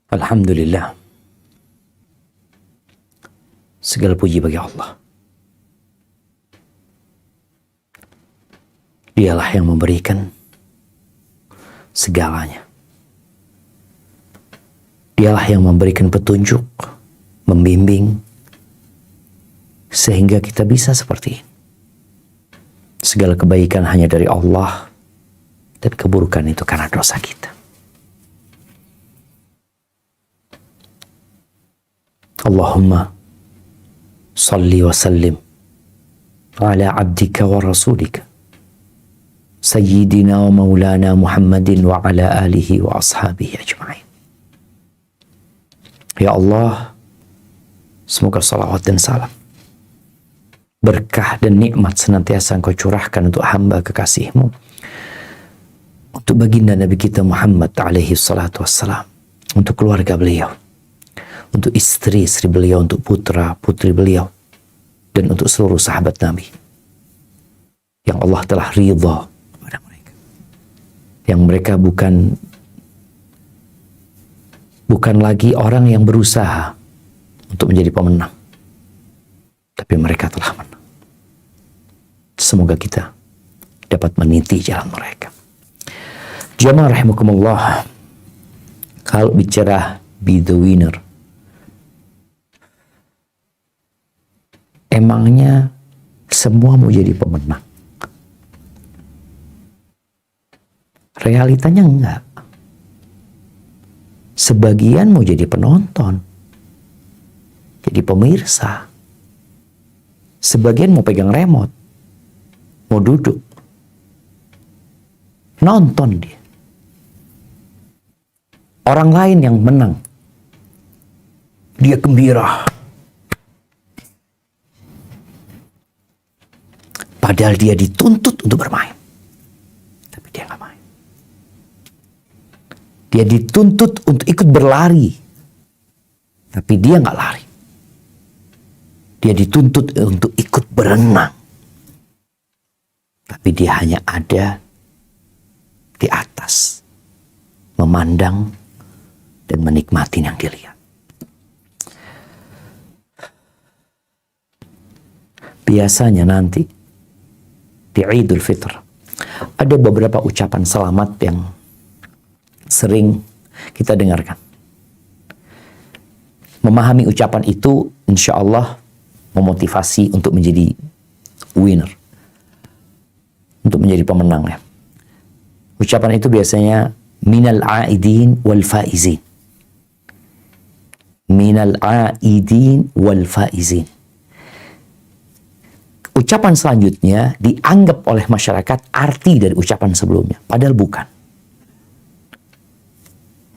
Alhamdulillah. Segala puji bagi Allah. Dialah yang memberikan segalanya. Dialah yang memberikan petunjuk, membimbing, sehingga kita bisa seperti ini. Segala kebaikan hanya dari Allah, dan keburukan itu karena dosa kita. Allahumma salli wa sallim ala abdika wa rasulika Sayyidina wa maulana Muhammadin wa ala alihi wa ashabihi ajma'in. Ya Allah, semoga salawat dan salam, berkah dan nikmat senantiasa Engkau curahkan untuk hamba kekasih-Mu, untuk baginda Nabi kita Muhammad alaihi salatu wassalam, untuk keluarga beliau, untuk istri-istri beliau, untuk putra-putri beliau, dan untuk seluruh sahabat Nabi yang Allah telah ridha kepada mereka, yang mereka bukan lagi orang yang berusaha untuk menjadi pemenang, tapi mereka telah menang. Semoga kita dapat meniti jalan mereka. Jamaah rahimakumullah, kalau bicara be the winner, emangnya semua mau jadi pemenang? Realitanya enggak. Sebagian mau jadi penonton, jadi pemirsa. Sebagian mau pegang remote, mau duduk, nonton dia. Orang lain yang menang, dia gembira. Padahal dia dituntut untuk bermain, tapi dia nggak main. Dia dituntut untuk ikut berlari, tapi dia nggak lari. Dia dituntut untuk ikut berenang, tapi dia hanya ada di atas, memandang dan menikmati yang dilihat. Biasanya nanti di Idul Fitr ada beberapa ucapan selamat yang sering kita dengarkan. Memahami ucapan itu insya Allah memotivasi untuk menjadi winner, untuk menjadi pemenang ya. Ucapan itu biasanya minal aidin wal faizin, minal aidin wal faizin. Ucapan selanjutnya dianggap oleh masyarakat arti dari ucapan sebelumnya, padahal bukan.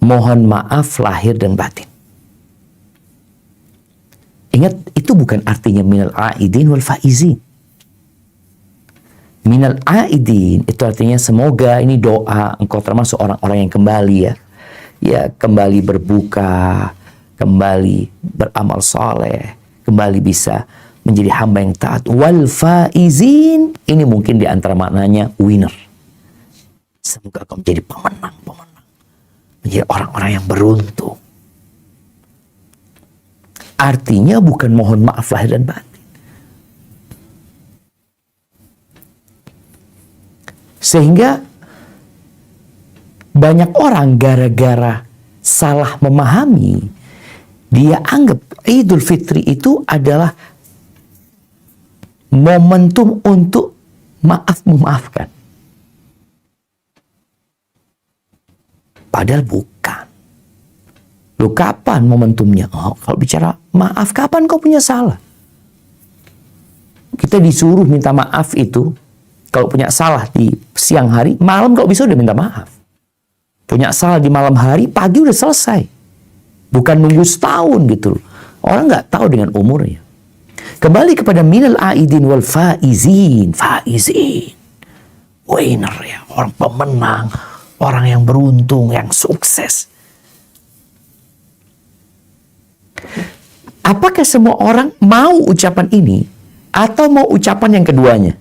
Mohon maaf lahir dan batin. Ingat, itu bukan artinya minal aidin wal faizin. Minal aidin itu artinya semoga, ini doa, engkau termasuk orang-orang yang kembali ya kembali berbuka, kembali beramal soleh, kembali bisa menjadi hamba yang taat. Wal faizin, ini mungkin di antara maknanya winner. Semoga kau menjadi pemenang, menjadi orang-orang yang beruntung. Artinya bukan mohon maaf lahir dan batin. Sehingga banyak orang gara-gara salah memahami, dia anggap Idul Fitri itu adalah momentum untuk maaf-memaafkan. Padahal bukan. Loh, kapan momentumnya? Oh, kalau bicara maaf, kapan kau punya salah? Kita disuruh minta maaf itu, kalau punya salah di siang hari, malam kalau bisa udah minta maaf. Punya salah di malam hari, pagi udah selesai. Bukan nunggu setahun gitu loh. Orang nggak tahu dengan umurnya. Kembali kepada minal aidin wal faizin. Faizin. Winner ya. Orang pemenang. Orang yang beruntung, yang sukses. Apakah semua orang mau ucapan ini? Atau mau ucapan yang keduanya?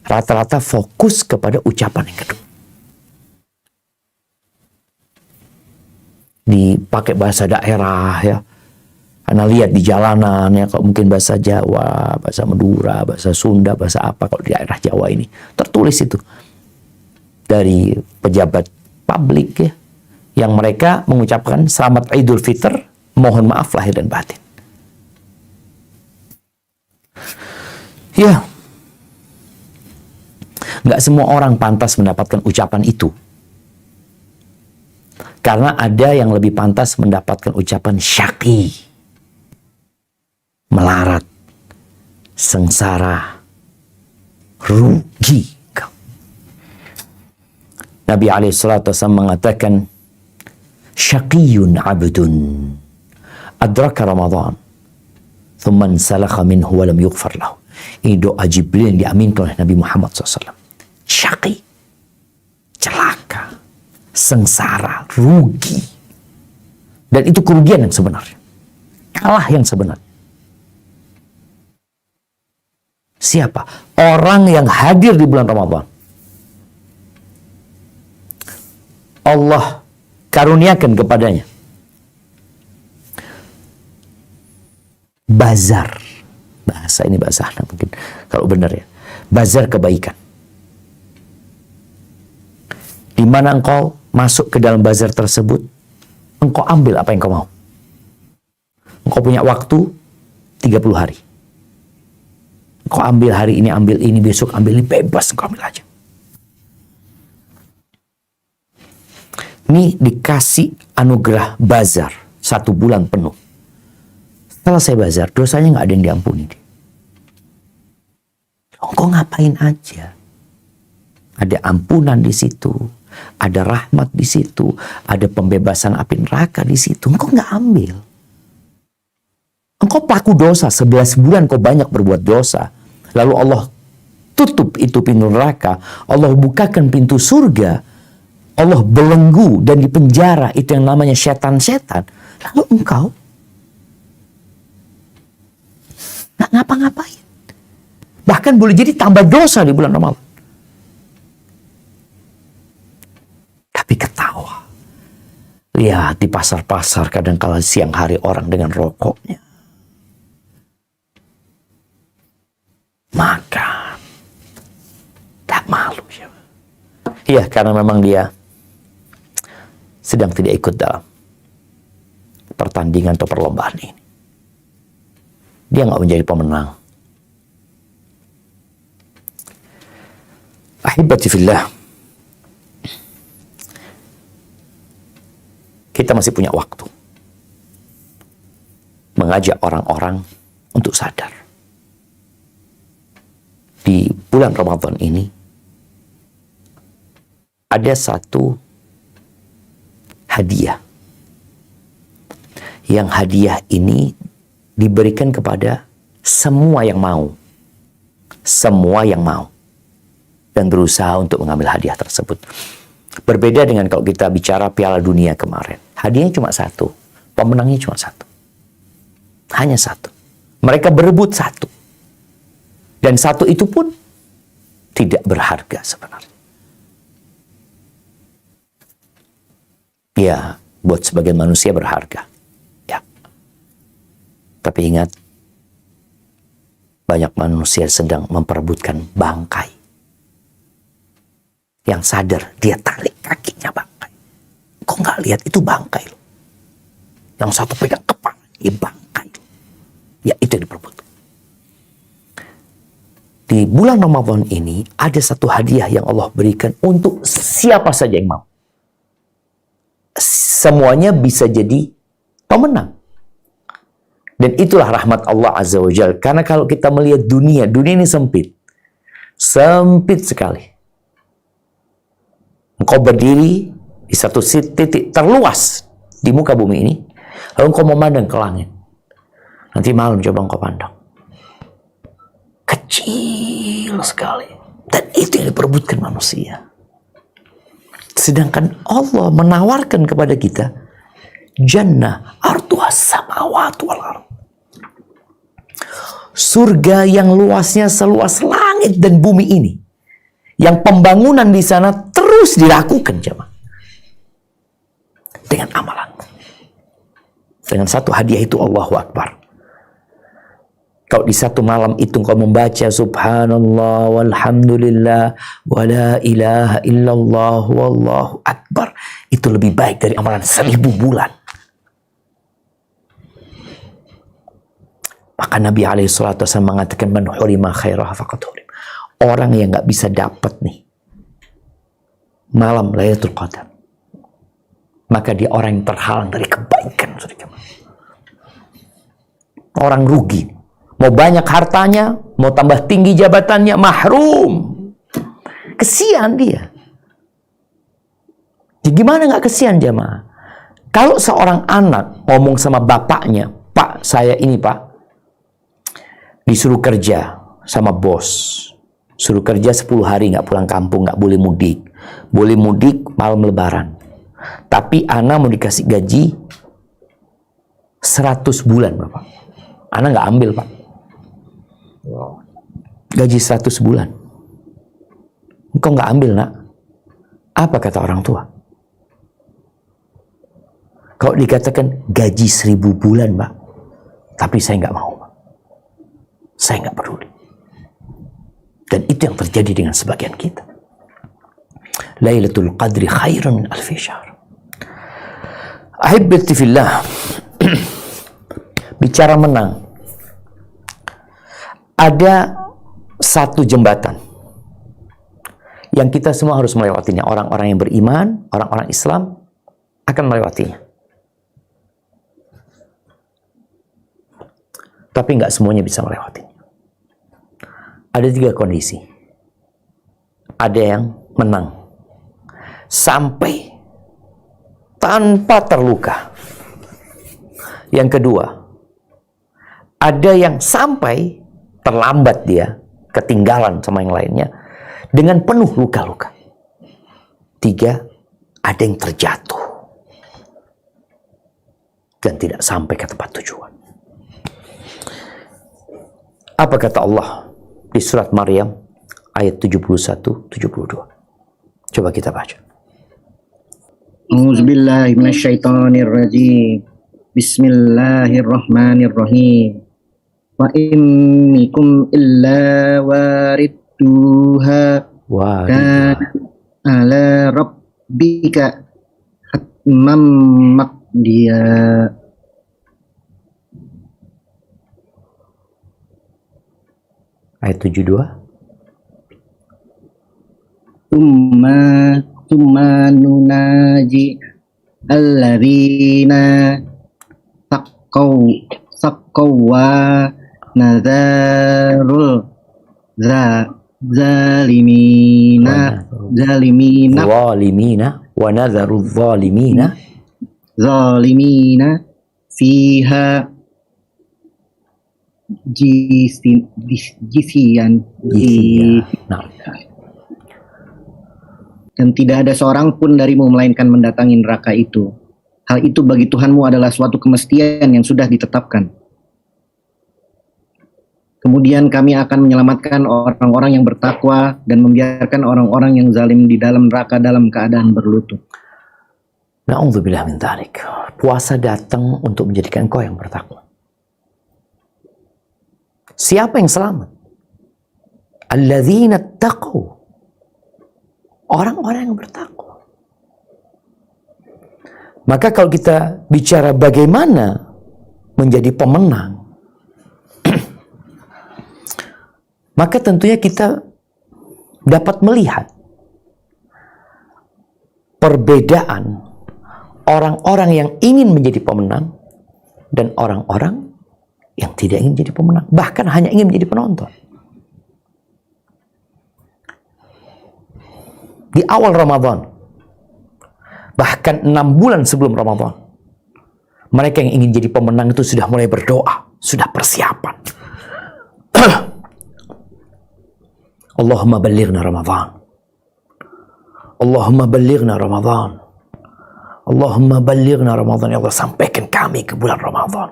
Rata-rata fokus kepada ucapan yang kedua. dipakai bahasa daerah ya. Anda lihat di jalanan ya, kalau mungkin bahasa Jawa, bahasa Madura, bahasa Sunda, bahasa apa kalau di daerah Jawa ini tertulis itu dari pejabat publik ya, yang mereka mengucapkan selamat Idul Fitr, mohon maaf lahir dan batin. Ya, nggak semua orang pantas mendapatkan ucapan itu. Karena ada yang lebih pantas mendapatkan ucapan syaqi, melarat, sengsara, rugi. Nabi SAW mengatakan, syaqiyun abdun adraka Ramadan thumma salakha minhu wa lam yughfar lahu. Ini doa Jibril yang diaminkan oleh Nabi Muhammad SAW. Syaqi, celaka, sengsara, rugi. Dan itu kerugian yang sebenarnya. Kalah yang sebenarnya. Siapa? Orang yang hadir di bulan Ramadan. Allah karuniakan kepadanya bazar. Bahasa ini bahasa anak mungkin kalau benar ya. Bazar kebaikan. Di mana engkau masuk ke dalam bazar tersebut, engkau ambil apa yang kau mau. Engkau punya waktu 30 hari. Engkau ambil hari ini, ambil ini, besok ambil ini, bebas engkau ambil aja. Ini dikasih anugerah bazar 1 bulan penuh. Setelah saya bazar, dosanya nggak ada yang diampuni. Engkau ngapain aja? Ada ampunan di situ, ada rahmat di situ, ada pembebasan api neraka di situ. Engkau nggak ambil. Engkau pelaku dosa, 11 bulan kau banyak berbuat dosa. Lalu Allah tutup itu pintu neraka, Allah bukakan pintu surga. Allah belenggu dan dipenjara, itu yang namanya setan-setan. Lalu engkau nggak ngapa-ngapain. Bahkan boleh jadi tambah dosa di bulan Ramadan. Tapi ketawa. Lihat di pasar-pasar kadang-kala siang hari orang dengan rokoknya. Makan. Tak malu siapa. Iya, karena memang dia sedang tidak ikut dalam pertandingan atau perlombaan ini. Dia nggak menjadi pemenang. Ahibati fillah, kita masih punya waktu mengajak orang-orang untuk sadar. Di bulan Ramadan ini ada satu hadiah. Yang hadiah ini diberikan kepada semua yang mau. Semua yang mau. Dan berusaha untuk mengambil hadiah tersebut. Berbeda dengan kalau kita bicara Piala Dunia kemarin. Hadiahnya cuma satu. Pemenangnya cuma satu. Hanya satu. Mereka berebut satu. Dan satu itu pun tidak berharga sebenarnya. Ya, buat sebagian manusia berharga. Ya. Tapi ingat, banyak manusia sedang memperebutkan bangkai. Yang sadar, dia tarik kakinya bangkai. Kok nggak lihat itu bangkai loh. Yang satu pegang kepala, ini bangkai. Ya, itu yang diperebutkan. Di bulan Ramadan ini, ada satu hadiah yang Allah berikan untuk siapa saja yang mau. Semuanya bisa jadi pemenang. Dan itulah rahmat Allah Azza wa Jalla. Karena kalau kita melihat dunia ini sempit. Sempit sekali. Engkau berdiri di satu titik terluas di muka bumi ini. Lalu engkau memandang ke langit. Nanti malam coba engkau pandang. Kecil sekali. Dan itu yang diperebutkan manusia. Sedangkan Allah menawarkan kepada kita jannah arduha samawati wal ardh. Surga yang luasnya seluas langit dan bumi ini. Yang pembangunan di sana terus dilakukan jemaah. Dengan amalan. Dengan satu hadiah itu Allahu Akbar. Kalau di satu malam itu kau membaca subhanallah walhamdulillah wala ilaha illallah wallahu akbar, itu lebih baik dari amalan 1000 bulan. Maka Nabi SAW mengatakan man hurima khairah faqad hurim. Orang yang nggak bisa dapat nih malam Lailatul Qadar, maka dia orang yang terhalang dari kebaikan. Orang rugi. Mau banyak hartanya, mau tambah tinggi jabatannya, mahrum. Kesian dia. Ya gimana nggak kesian jamaah? Kalau seorang anak ngomong sama bapaknya, Pak, saya ini Pak, disuruh kerja sama bos. Suruh kerja 10 hari, nggak pulang kampung, nggak boleh mudik. Boleh mudik malam lebaran. Tapi anak mau dikasih gaji 100 bulan, Bapak. Anak nggak ambil, Pak. Gaji 100 bulan. Engkau nggak ambil, nak. Apa kata orang tua? Kalau dikatakan gaji 1000 bulan, Pak, tapi saya nggak mau, Pak. Saya nggak peduli. Dan itu yang terjadi dengan sebagian kita. Lailatul Qadri khairun min alfi syahr. Ahibbati fillah. Bicara menang. Ada satu jembatan yang kita semua harus melewatinya. Orang-orang yang beriman, orang-orang Islam akan melewatinya. Tapi nggak semuanya bisa melewatinya. Ada 3 kondisi. Ada yang menang sampai tanpa terluka. Yang kedua, ada yang sampai terlambat, dia ketinggalan sama yang lainnya dengan penuh luka-luka. 3, ada yang terjatuh dan tidak sampai ke tempat tujuan. Apa kata Allah di surat Maryam ayat 71-72? Coba kita baca. A'udzubillahi minasyaitonirrajim. Bismillahirrahmanirrahim. Wa immikum illa waridduha kana ala rabbika hatmam maqdiya. Ayat 72. Tumma nunaji alladzina taqaw wa nadharul zalimina wa nadharul zalimina fiha jisian. Dan tidak ada seorang pun darimu melainkan mendatangi neraka itu. Hal itu bagi Tuhanmu adalah suatu kemestian yang sudah ditetapkan. Kemudian kami akan menyelamatkan orang-orang yang bertakwa dan membiarkan orang-orang yang zalim di dalam neraka dalam keadaan berlutut. Na'udzubillah min dzalik. Puasa datang untuk menjadikan kau yang bertakwa. Siapa yang selamat? Alladzina taqaw. Orang-orang yang bertakwa. Maka kalau kita bicara bagaimana menjadi pemenang, maka tentunya kita dapat melihat perbedaan orang-orang yang ingin menjadi pemenang dan orang-orang yang tidak ingin jadi pemenang, bahkan hanya ingin menjadi penonton. Di awal Ramadan, bahkan 6 bulan sebelum Ramadan, mereka yang ingin jadi pemenang itu sudah mulai berdoa, sudah persiapan. Allahumma ballighna Ramadan. Allahumma ballighna Ramadan. Allahumma ballighna Ramadan. Ya Allah, sampaikan kami ke bulan Ramadan.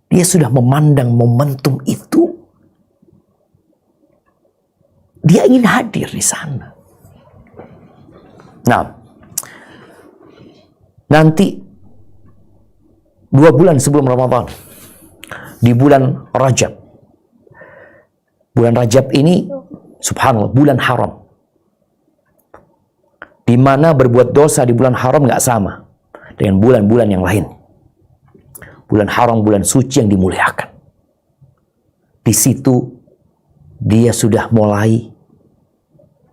Dia sudah memandang momentum itu. Dia ingin hadir di sana. Nah, nanti 2 bulan sebelum Ramadan, di bulan Rajab. Bulan Rajab ini, subhanallah, bulan haram. Di mana berbuat dosa di bulan haram nggak sama dengan bulan-bulan yang lain. Bulan haram, bulan suci yang dimuliakan. Di situ dia sudah mulai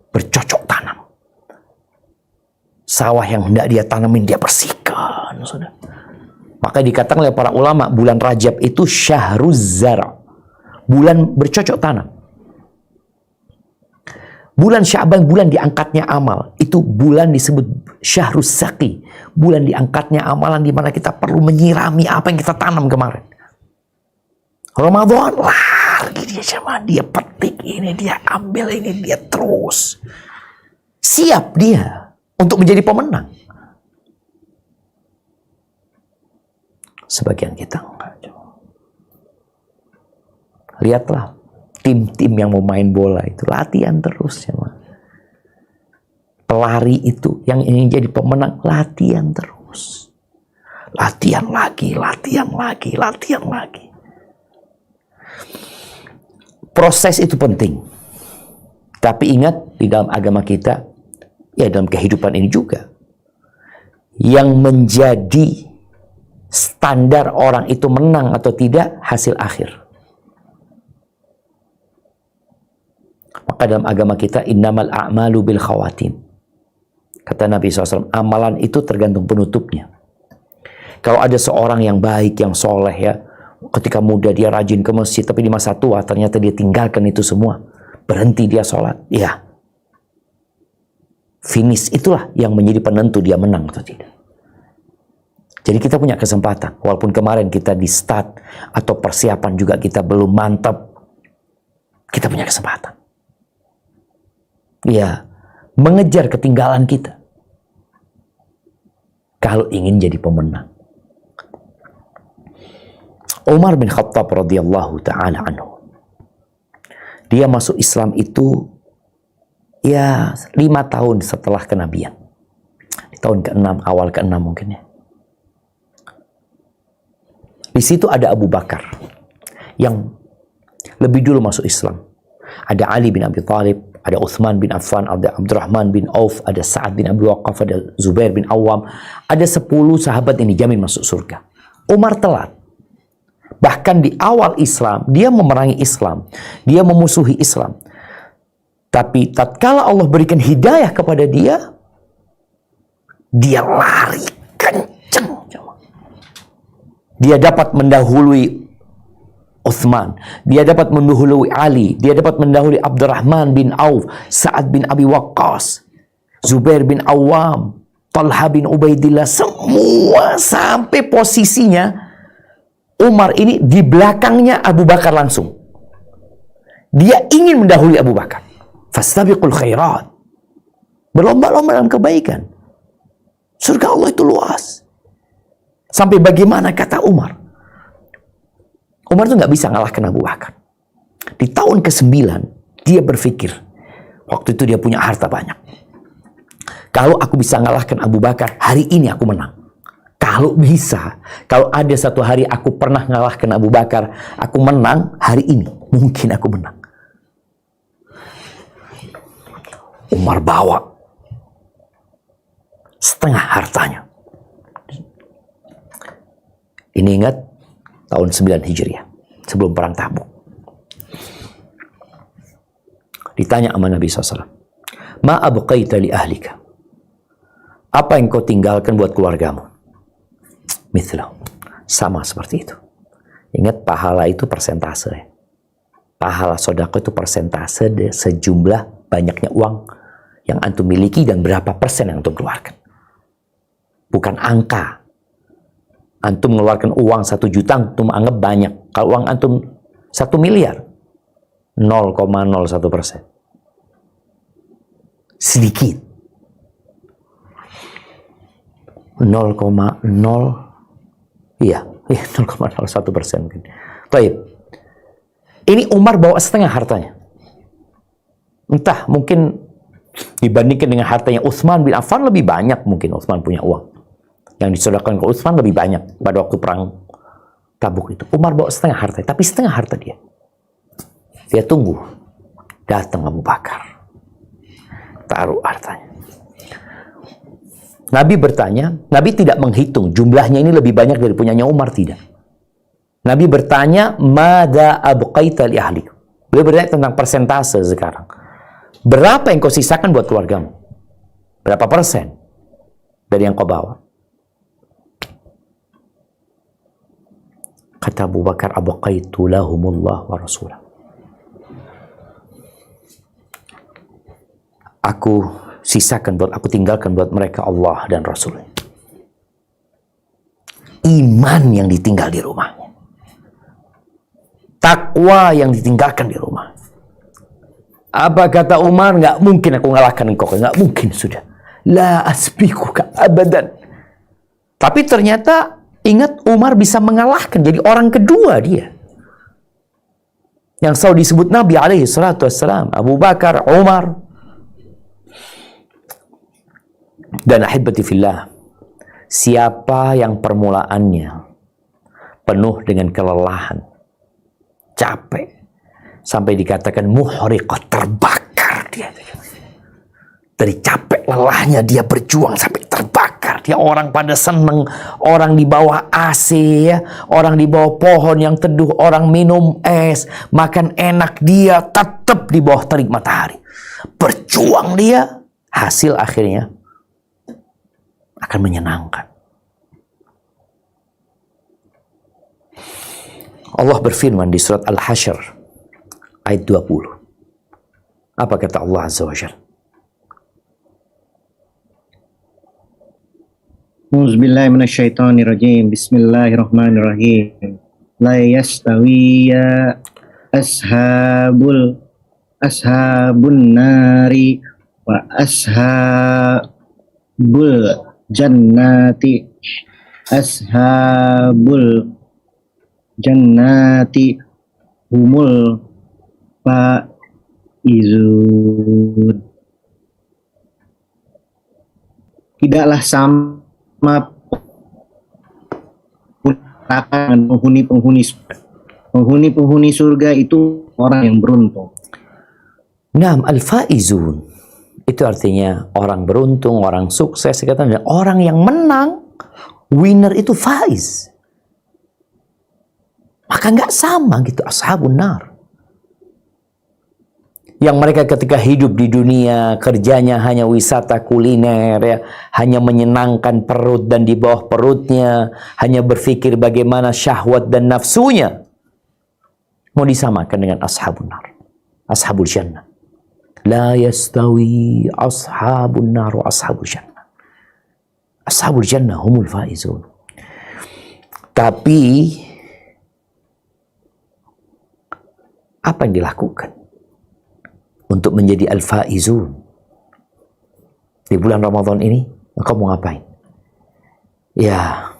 bercocok tanam. Sawah yang hendak dia tanamin dia bersihkan, saudara. Maka dikatakan oleh para ulama, bulan Rajab itu syahruz zara', bulan bercocok tanam. Bulan Sya'ban, bulan diangkatnya amal. Itu bulan disebut syahrus saqi, bulan diangkatnya amalan, di mana kita perlu menyirami apa yang kita tanam kemarin. Ramadan, lagi dia sama, dia petik ini, dia ambil ini, dia terus. Siap dia untuk menjadi pemenang. Sebagian kita enggak. Lihatlah tim-tim yang mau main bola itu latihan terus ya. Pelari itu yang ingin jadi pemenang latihan terus. Latihan lagi, latihan lagi, latihan lagi. Proses itu penting. Tapi ingat, di dalam agama kita, ya dalam kehidupan ini juga, yang menjadi standar orang itu menang atau tidak hasil akhir. Maka dalam agama kita, innamal a'malu bil khawatim. Kata Nabi SAW, amalan itu tergantung penutupnya. Kalau ada seorang yang baik, yang soleh ya, ketika muda dia rajin ke masjid, tapi di masa tua ternyata dia tinggalkan itu semua. Berhenti dia sholat. Ya. Finish itulah yang menjadi penentu dia menang atau tidak. Jadi kita punya kesempatan. Walaupun kemarin kita di start atau persiapan juga kita belum mantap. Kita punya kesempatan. Ya, mengejar ketinggalan kita. Kalau ingin jadi pemenang. Umar bin Khattab radhiyallahu ta'ala anhu. Dia masuk Islam itu ya 5 tahun setelah kenabian. Di tahun ke-6, awal ke-6 mungkin ya. Di situ ada Abu Bakar yang lebih dulu masuk Islam. Ada Ali bin Abi Thalib, ada Uthman bin Affan, ada Abdurrahman bin Auf, ada Sa'ad bin Abi Waqqas, ada Zubair bin Awam. Ada 10 sahabat yang dijamin masuk surga. Umar telat. Bahkan di awal Islam, dia memerangi Islam. Dia memusuhi Islam. Tapi tatkala Allah berikan hidayah kepada dia, dia lari kenceng. Dia dapat mendahului Uthman. Dia dapat mendahului Ali. Dia dapat mendahului Abdurrahman bin Auf, Sa'ad bin Abi Waqqas, Zubair bin Awam, Talha bin Ubaidillah. Semua sampai posisinya Umar ini di belakangnya Abu Bakar langsung. Dia ingin mendahului Abu Bakar. Fastabiqul khairat. Berlomba-lomba dalam kebaikan. Surga Allah itu luas. Sampai bagaimana kata Umar? Umar itu nggak bisa ngalahkan Abu Bakar. Di tahun ke-9, dia berpikir. Waktu itu dia punya harta banyak. Kalau aku bisa ngalahkan Abu Bakar, hari ini aku menang. Kalau bisa, kalau ada satu hari aku pernah ngalahkan Abu Bakar, aku menang, hari ini mungkin aku menang. Umar bawa setengah hartanya. Ini ingat tahun 9 Hijriah, sebelum perang Tabuk. Ditanya sama Nabi SAW, Ma abqaita li ahlika? Apa yang kau tinggalkan buat keluargamu? Mithlah, sama seperti itu. Ingat, pahala itu persentase ya. Pahala sedekah itu persentase sejumlah banyaknya uang yang antum miliki dan berapa persen yang antum keluarkan. Bukan angka. Antum mengeluarkan uang 1 juta, antum anggap banyak. Kalau uang antum 1 miliar, 0,01%. Sedikit. 0,01% mungkin. Baik. Ini Umar bawa setengah hartanya. Entah, mungkin dibandingkan dengan hartanya Utsman bin Affan lebih banyak mungkin Utsman punya uang. Yang disedekahkan ke Utsman lebih banyak pada waktu perang Tabuk itu. Umar bawa setengah harta, tapi setengah harta dia. Dia tunggu. Datang Abu Bakar. Taruh hartanya. Nabi bertanya, Nabi tidak menghitung jumlahnya ini lebih banyak dari punyanya Umar, tidak. Nabi bertanya, "Mada abqaita li ahlik?" Beliau bertanya tentang persentase sekarang. Berapa yang kau sisakan buat keluargamu? Berapa persen dari yang kau bawa? Kata Abu Bakar, "Abqaitu lahumullah wa rasulah." Aku sisakan buat, aku tinggalkan buat mereka Allah dan Rasulnya. Iman yang ditinggal di rumahnya. Takwa yang ditinggalkan di rumah. Apa kata Umar? Nggak mungkin aku ngalahkan engkau. Nggak mungkin, sudah. La asbikuka abadan. Tapi ternyata ingat, Umar bisa mengalahkan. Jadi orang kedua dia. Yang selalu disebut Nabi alaihi salatu wassalam. Abu Bakar, Umar. Dan ahibati fillah. Siapa yang permulaannya penuh dengan kelelahan, capek, sampai dikatakan muhriqah, terbakar dia. Dari capek lelahnya dia berjuang sampai terbakar. Dia orang pada seneng, orang di bawah AC ya, orang di bawah pohon yang teduh, orang minum es, makan enak, dia tetap di bawah terik matahari. Berjuang dia, hasil akhirnya akan menyenangkan. Allah berfirman di surat Al-Hasyr ayat 20. Apa kata Allah Azza wa Jalla? Auzubillahi minasyaitonirrajim. Bismillahirrahmanirrahim. La yastawiya ashabun nari wa ashabul jannati. Ashabul jannati humul faizun. Tidaklah sama penghuni surga itu orang yang beruntung. Naam, al-faizun itu artinya orang beruntung, orang sukses, dan orang yang menang, winner itu faiz. Maka nggak sama gitu ashabun nar. Yang mereka ketika hidup di dunia, kerjanya hanya wisata kuliner, ya, hanya menyenangkan perut dan di bawah perutnya, hanya berpikir bagaimana syahwat dan nafsunya. Mau disamakan dengan ashabun nar, ashabul jannah. La yastawi ashabun nar wa ashabul jannah. Ashabul jannah humul faizun. Tapi apa yang dilakukan untuk menjadi al-faizun di bulan Ramadan ini? Engkau mau ngapain? Ya,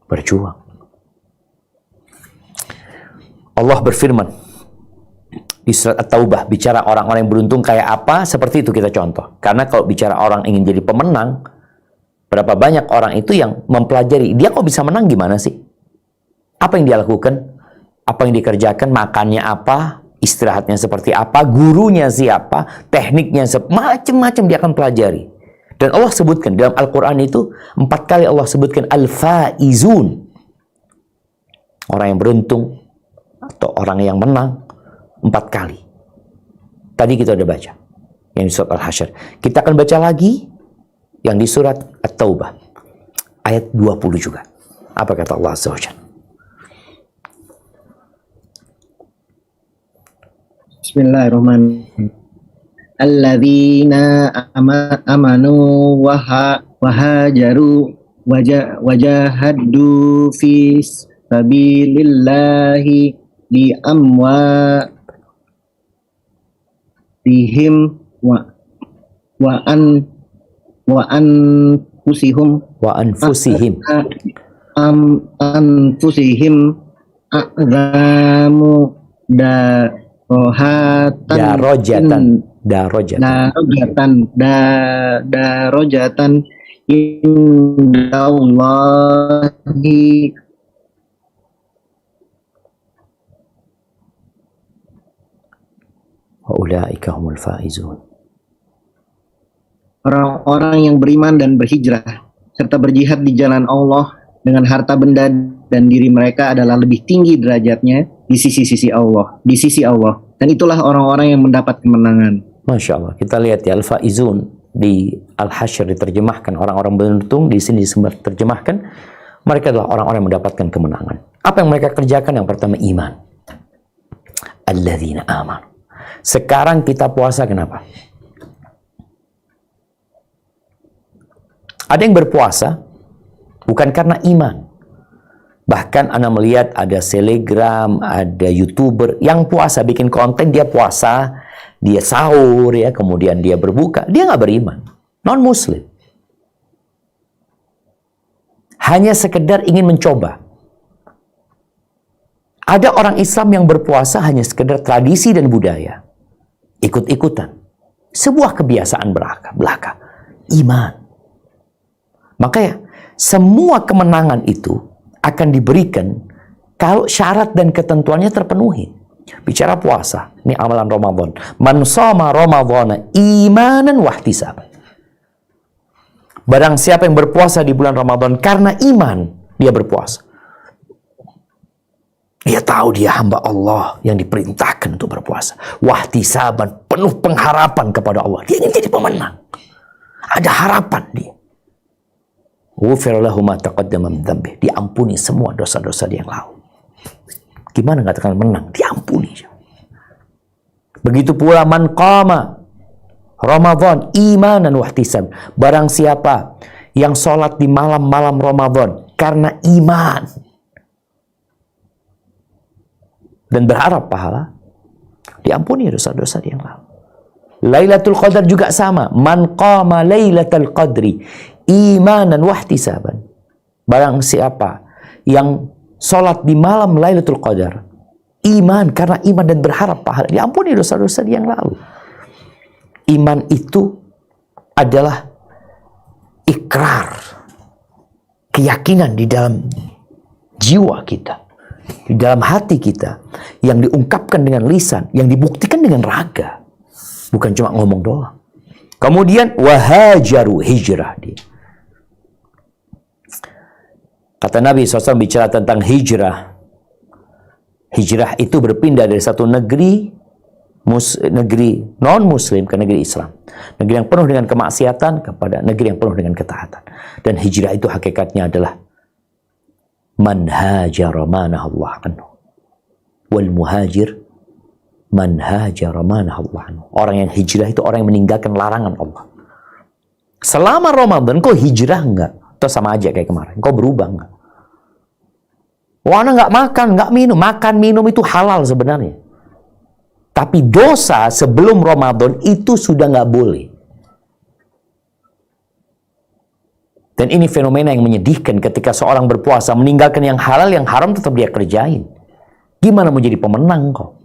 berjuang. Allah berfirman di surat At-Taubah, bicara orang-orang yang beruntung kayak apa, seperti itu kita contoh. Karena kalau bicara orang ingin jadi pemenang, berapa banyak orang itu yang mempelajari, dia kok bisa menang gimana sih? Apa yang dia lakukan? Apa yang dikerjakan? Makannya apa? Istirahatnya seperti apa? Gurunya siapa? Tekniknya macam-macam dia akan pelajari. Dan Allah sebutkan dalam Al-Quran itu 4 kali Allah sebutkan al-faizun, orang yang beruntung atau orang yang menang, 4 kali. Tadi kita udah baca yang di surat Al-Hasyr. Kita akan baca lagi yang di surat At-Taubah ayat 20 juga. Apa kata Allah Azza wa Jalla? Bismillahirrahmanirrahim. Alladzina amanu wa hajaru wajahadu fi sabilillahi bi amwalihim wa anfusihim a'zamu darajatan indallahi wa ulaika humul faizun. Orang-orang yang beriman dan berhijrah serta berjihad di jalan Allah dengan harta benda dan diri mereka adalah lebih tinggi derajatnya di sisi Allah, dan itulah orang-orang yang mendapat kemenangan. Masya Allah, kita lihat ya, al-faizun di Al-Hasyr diterjemahkan orang-orang beruntung, di sini diterjemahkan mereka adalah orang-orang yang mendapatkan kemenangan. Apa yang mereka kerjakan? Yang pertama, iman. Alladzina amanu. Sekarang kita puasa kenapa? Ada yang berpuasa bukan karena iman. Bahkan Anda melihat ada selegram, ada YouTuber yang puasa, bikin konten, dia puasa, dia sahur, ya, kemudian dia berbuka. Dia nggak beriman. Non-Muslim. Hanya sekedar ingin mencoba. Ada orang Islam yang berpuasa hanya sekedar tradisi dan budaya. Ikut-ikutan. Sebuah kebiasaan belaka. Iman. Makanya semua kemenangan itu akan diberikan kalau syarat dan ketentuannya terpenuhi. Bicara puasa, ini amalan Ramadan. Man shoma Ramadhana imanan wahtisaban. Barang siapa yang berpuasa di bulan Ramadan karena iman, dia berpuasa. Dia tahu dia hamba Allah yang diperintahkan untuk berpuasa. Wahtisaban, penuh pengharapan kepada Allah. Dia ingin jadi pemenang. Ada harapan dia. Ghufira lahu ma taqaddama min dzambih. Diampuni semua dosa-dosa dia yang lalu. Gimana nggak akan menang? Diampuni. Begitu pula man qama Ramadan imanan wahtisab. Barang siapa yang sholat di malam-malam Ramadan karena iman dan berharap pahala, diampuni dosa-dosa dia yang lalu. Lailatul Qadar juga sama. Man qama Lailatul Qadri imanan wahtisaban. Barang siapa yang sholat di malam Lailatul Qadar, iman, karena iman dan berharap pahala, diampuni dosa-dosa dia yang lalu. Iman itu adalah ikrar, keyakinan di dalam jiwa kita, di dalam hati kita, yang diungkapkan dengan lisan, yang dibuktikan dengan raga, bukan cuma ngomong doang. Kemudian wahajaru, hijrah dia. Kata Nabi SAW bicara tentang hijrah. Hijrah itu berpindah dari satu negeri non-Muslim ke negeri Islam. Negeri yang penuh dengan kemaksiatan kepada negeri yang penuh dengan ketaatan. Dan hijrah itu hakikatnya adalah man hajara manahallahu anhu. Wal muhajir man hajara manahallahu anhu. Orang yang hijrah itu orang yang meninggalkan larangan Allah. Selama Ramadan kau hijrah enggak? Atau sama aja kayak kemarin. Kau berubah enggak? Wah, enggak makan, enggak minum. Makan, minum itu halal sebenarnya. Tapi dosa sebelum Ramadan itu sudah enggak boleh. Dan ini fenomena yang menyedihkan ketika seorang berpuasa meninggalkan yang halal, yang haram tetap dia kerjain. Gimana mau jadi pemenang kau?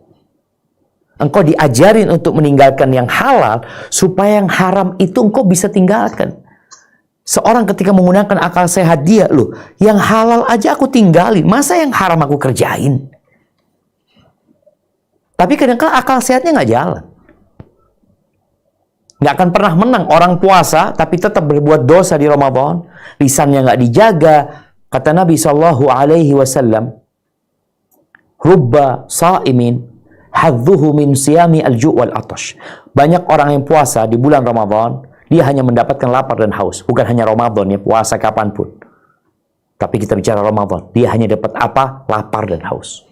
Engkau diajarin untuk meninggalkan yang halal supaya yang haram itu engkau bisa tinggalkan. Seorang ketika menggunakan akal sehat dia, loh, yang halal aja aku tinggalin, masa yang haram aku kerjain? Tapi kadang-kadang akal sehatnya nggak jalan. Nggak akan pernah menang orang puasa, tapi tetap berbuat dosa di Ramadan, lisannya nggak dijaga. Kata Nabi SAW, Rubba sa'imin hadzuhu min siyami al-ju' wal atash. Banyak orang yang puasa di bulan Ramadan, dia hanya mendapatkan lapar dan haus. Bukan hanya Ramadan, ya, puasa kapanpun. Tapi kita bicara Ramadan, dia hanya dapat apa? Lapar dan haus.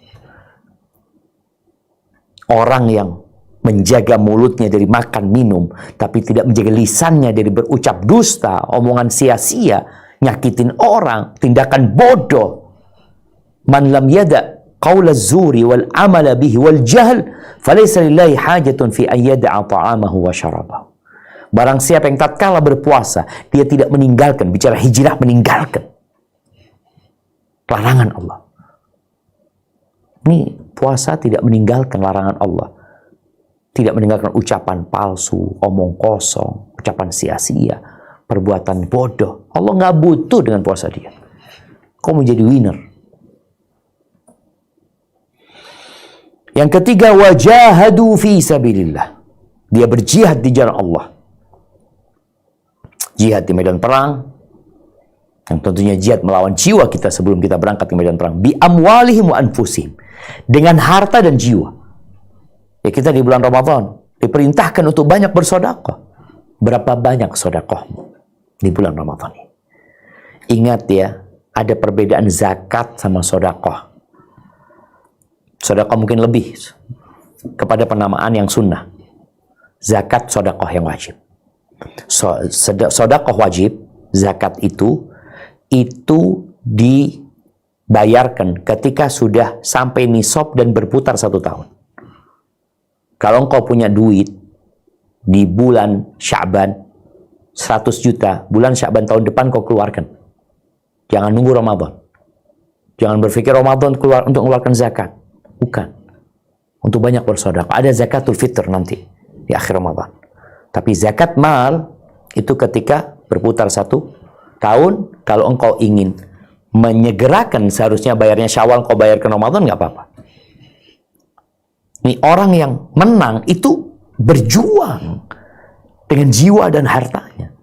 Orang yang menjaga mulutnya dari makan minum, tapi tidak menjaga lisannya dari berucap dusta, omongan sia-sia, nyakitin orang, tindakan bodoh. Man lam yada qaula zuri wal amala bihi wal jahl, falaysa lillahi hajatun fi an yada'a ta'amahu wa syarabahu. Barang siapa yang tatkala berpuasa, dia tidak meninggalkan, bicara hijrah, meninggalkan larangan Allah. Ini puasa tidak meninggalkan larangan Allah. Tidak meninggalkan ucapan palsu, omong kosong, ucapan sia-sia, perbuatan bodoh. Allah nggak butuh dengan puasa dia. Kau menjadi winner. Yang ketiga, wajahadu fi sabilillah. Dia berjihad di jalan Allah. Jihad di medan perang. Yang tentunya jihad melawan jiwa kita sebelum kita berangkat ke medan perang. Bi amwalihim wa anfusihim. Dengan harta dan jiwa. Ya, kita di bulan Ramadan diperintahkan untuk banyak bersedekah. Berapa banyak sedekahmu di bulan Ramadan ini? Ingat ya, ada perbedaan zakat sama sedekah. Sedekah mungkin lebih kepada penamaan yang sunnah. Zakat sedekah yang wajib. Sedekah wajib, zakat itu dibayarkan ketika sudah sampai nisab dan berputar 1 tahun. Kalau engkau punya duit di bulan Sya'ban 100 juta, bulan Sya'ban tahun depan kau keluarkan. Jangan nunggu Ramadan. Jangan berpikir Ramadan keluar untuk mengeluarkan zakat. Bukan. Untuk banyak bersedekah. Ada zakatul fitr nanti di akhir Ramadan. Tapi zakat mal itu ketika berputar 1 tahun. Kalau engkau ingin menyegerakan, seharusnya bayarnya Syawal, kau bayar ke Ramadan, nggak apa-apa. Ini orang yang menang itu berjuang dengan jiwa dan hartanya.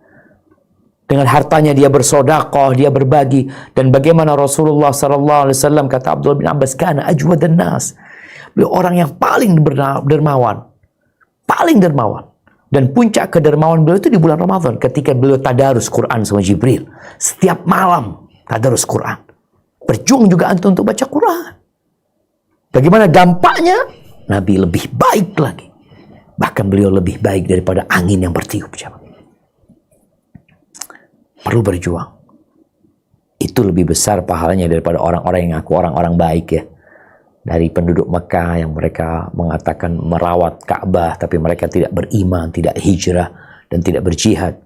Dengan hartanya dia bersedekah, dia berbagi. Dan bagaimana Rasulullah SAW, kata Abdullah bin Abbas, kana ajwadan nas. Beliau orang yang paling dermawan. Paling dermawan. Dan puncak kedermawan beliau itu di bulan Ramadan. Ketika beliau tadarus Quran sama Jibril. Setiap malam tadarus Quran. Berjuang juga antum untuk baca Quran. Bagaimana dampaknya? Nabi lebih baik lagi. Bahkan beliau lebih baik daripada angin yang bertiup. Perlu berjuang. Itu lebih besar pahalanya daripada orang-orang yang ngaku orang-orang baik ya. Dari penduduk Mekah yang mereka mengatakan merawat Ka'bah, tapi mereka tidak beriman, tidak hijrah, dan tidak berjihad.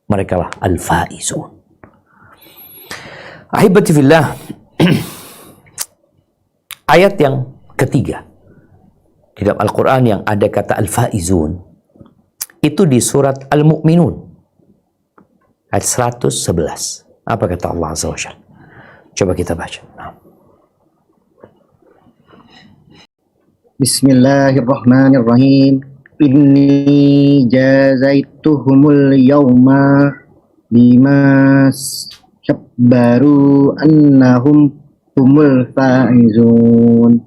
Mereka lah al-faizun. Ahibati fillah. Ayat yang ketiga di dalam Al-Quran yang ada kata al-faizun itu di surat Al-Mu'minun ayat 111. Apa kata Allah Azza wa Jalla? Coba kita baca. Bismillahirrahmanirrahim. Inni jazaituhumul yawma bima sabbaru annahum humul faizun.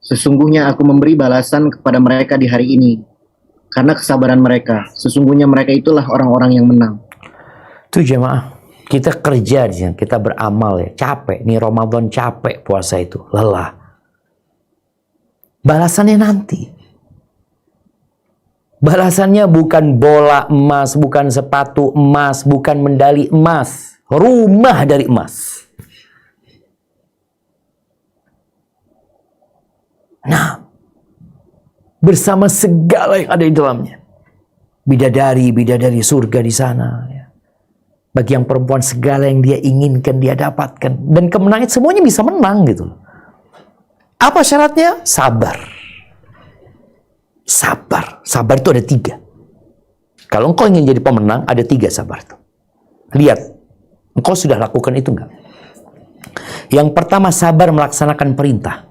Sesungguhnya aku memberi balasan kepada mereka di hari ini karena kesabaran mereka. Sesungguhnya mereka itulah orang-orang yang menang. Tuh jemaah, kita kerja di sini, kita beramal ya, capek. Nih Ramadan capek puasa itu, lelah. Balasannya nanti. Balasannya bukan bola emas, bukan sepatu emas, bukan medali emas. Rumah dari emas. Nah, bersama segala yang ada di dalamnya. Bidadari surga di sana. Ya. Bagi yang perempuan segala yang dia inginkan, dia dapatkan. Dan kemenangan semuanya bisa menang gitu. Apa syaratnya? Sabar. Sabar. Sabar itu ada 3. Kalau engkau ingin jadi pemenang, ada 3 sabar itu. Lihat, engkau sudah lakukan itu enggak? Yang pertama, sabar melaksanakan perintah.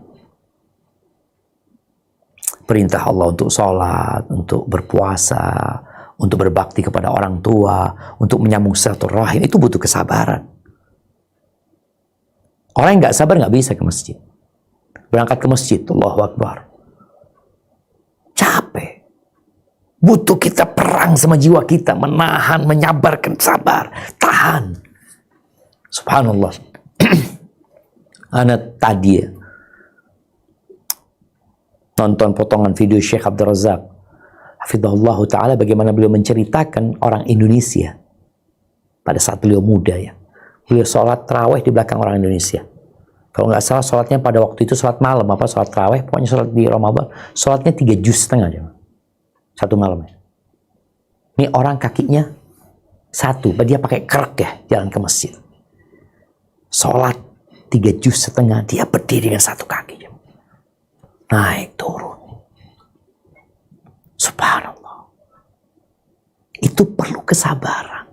Perintah Allah untuk sholat, untuk berpuasa, untuk berbakti kepada orang tua, untuk menyambung silaturahim, itu butuh kesabaran. Orang yang nggak sabar nggak bisa ke masjid. Berangkat ke masjid, Allahu Akbar. Capek. Butuh kita perang sama jiwa kita, menahan, menyabarkan, sabar, tahan. Subhanallah. Anak tadi ya, nonton potongan video Syekh Abdul Razak hafizahullah ta'ala, bagaimana beliau menceritakan orang Indonesia pada saat beliau muda ya. Beliau sholat tarawih di belakang orang Indonesia. Kalau nggak salah sholatnya pada waktu itu sholat malam, apa sholat tarawih, pokoknya sholat di Ramadan, sholatnya 3 juz setengah aja. 1 malam ya. Ini orang kakinya 1, dia pakai krek ya, jalan ke masjid. Sholat 3 juz setengah, dia berdiri dengan 1 kaki. Naik turun. Subhanallah. Itu perlu kesabaran.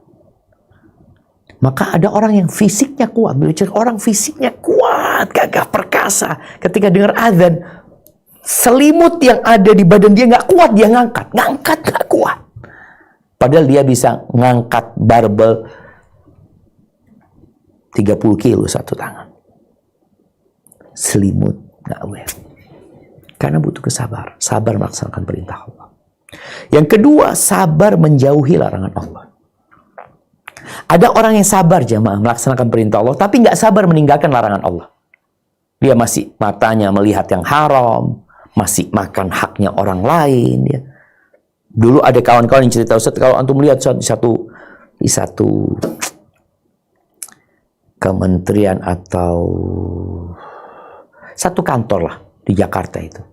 Maka ada orang yang fisiknya kuat, orang fisiknya kuat, gagah perkasa. Ketika dengar azan, selimut yang ada di badan dia nggak kuat, dia ngangkat nggak kuat. Padahal dia bisa ngangkat barbel 30 kilo satu tangan. Selimut nggak aware. Karena butuh kesabaran, sabar melaksanakan perintah Allah. Yang kedua, sabar menjauhi larangan Allah. Ada orang yang sabar jamaah melaksanakan perintah Allah, tapi nggak sabar meninggalkan larangan Allah. Dia masih matanya melihat yang haram, masih makan haknya orang lain. Ya. Dulu ada kawan-kawan yang cerita, Ustaz, kalau antum melihat di satu kementerian atau satu kantor lah di Jakarta itu,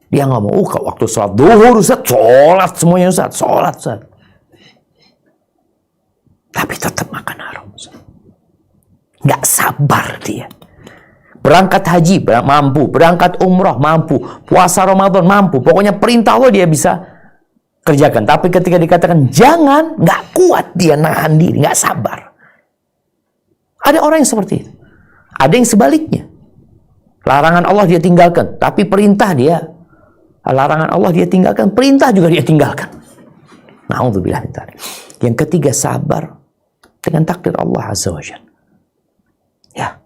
dia ngomong, waktu sholat duhur Ustaz, sholat semuanya Ustaz, sholat Ustaz. Tapi tetap makan haram. Nggak sabar dia. Berangkat haji mampu, berangkat umroh mampu, puasa Ramadan mampu. Pokoknya perintah Allah dia bisa kerjakan. Tapi ketika dikatakan jangan, nggak kuat dia nahan diri, nggak sabar. Ada orang yang seperti itu. Ada yang sebaliknya. Larangan Allah dia tinggalkan, tapi perintah dia. Larangan Allah dia tinggalkan, perintah juga dia tinggalkan. Na'udzubillah min dzalik. Yang ketiga, sabar dengan takdir Allah Azza wa Jalla. Ya.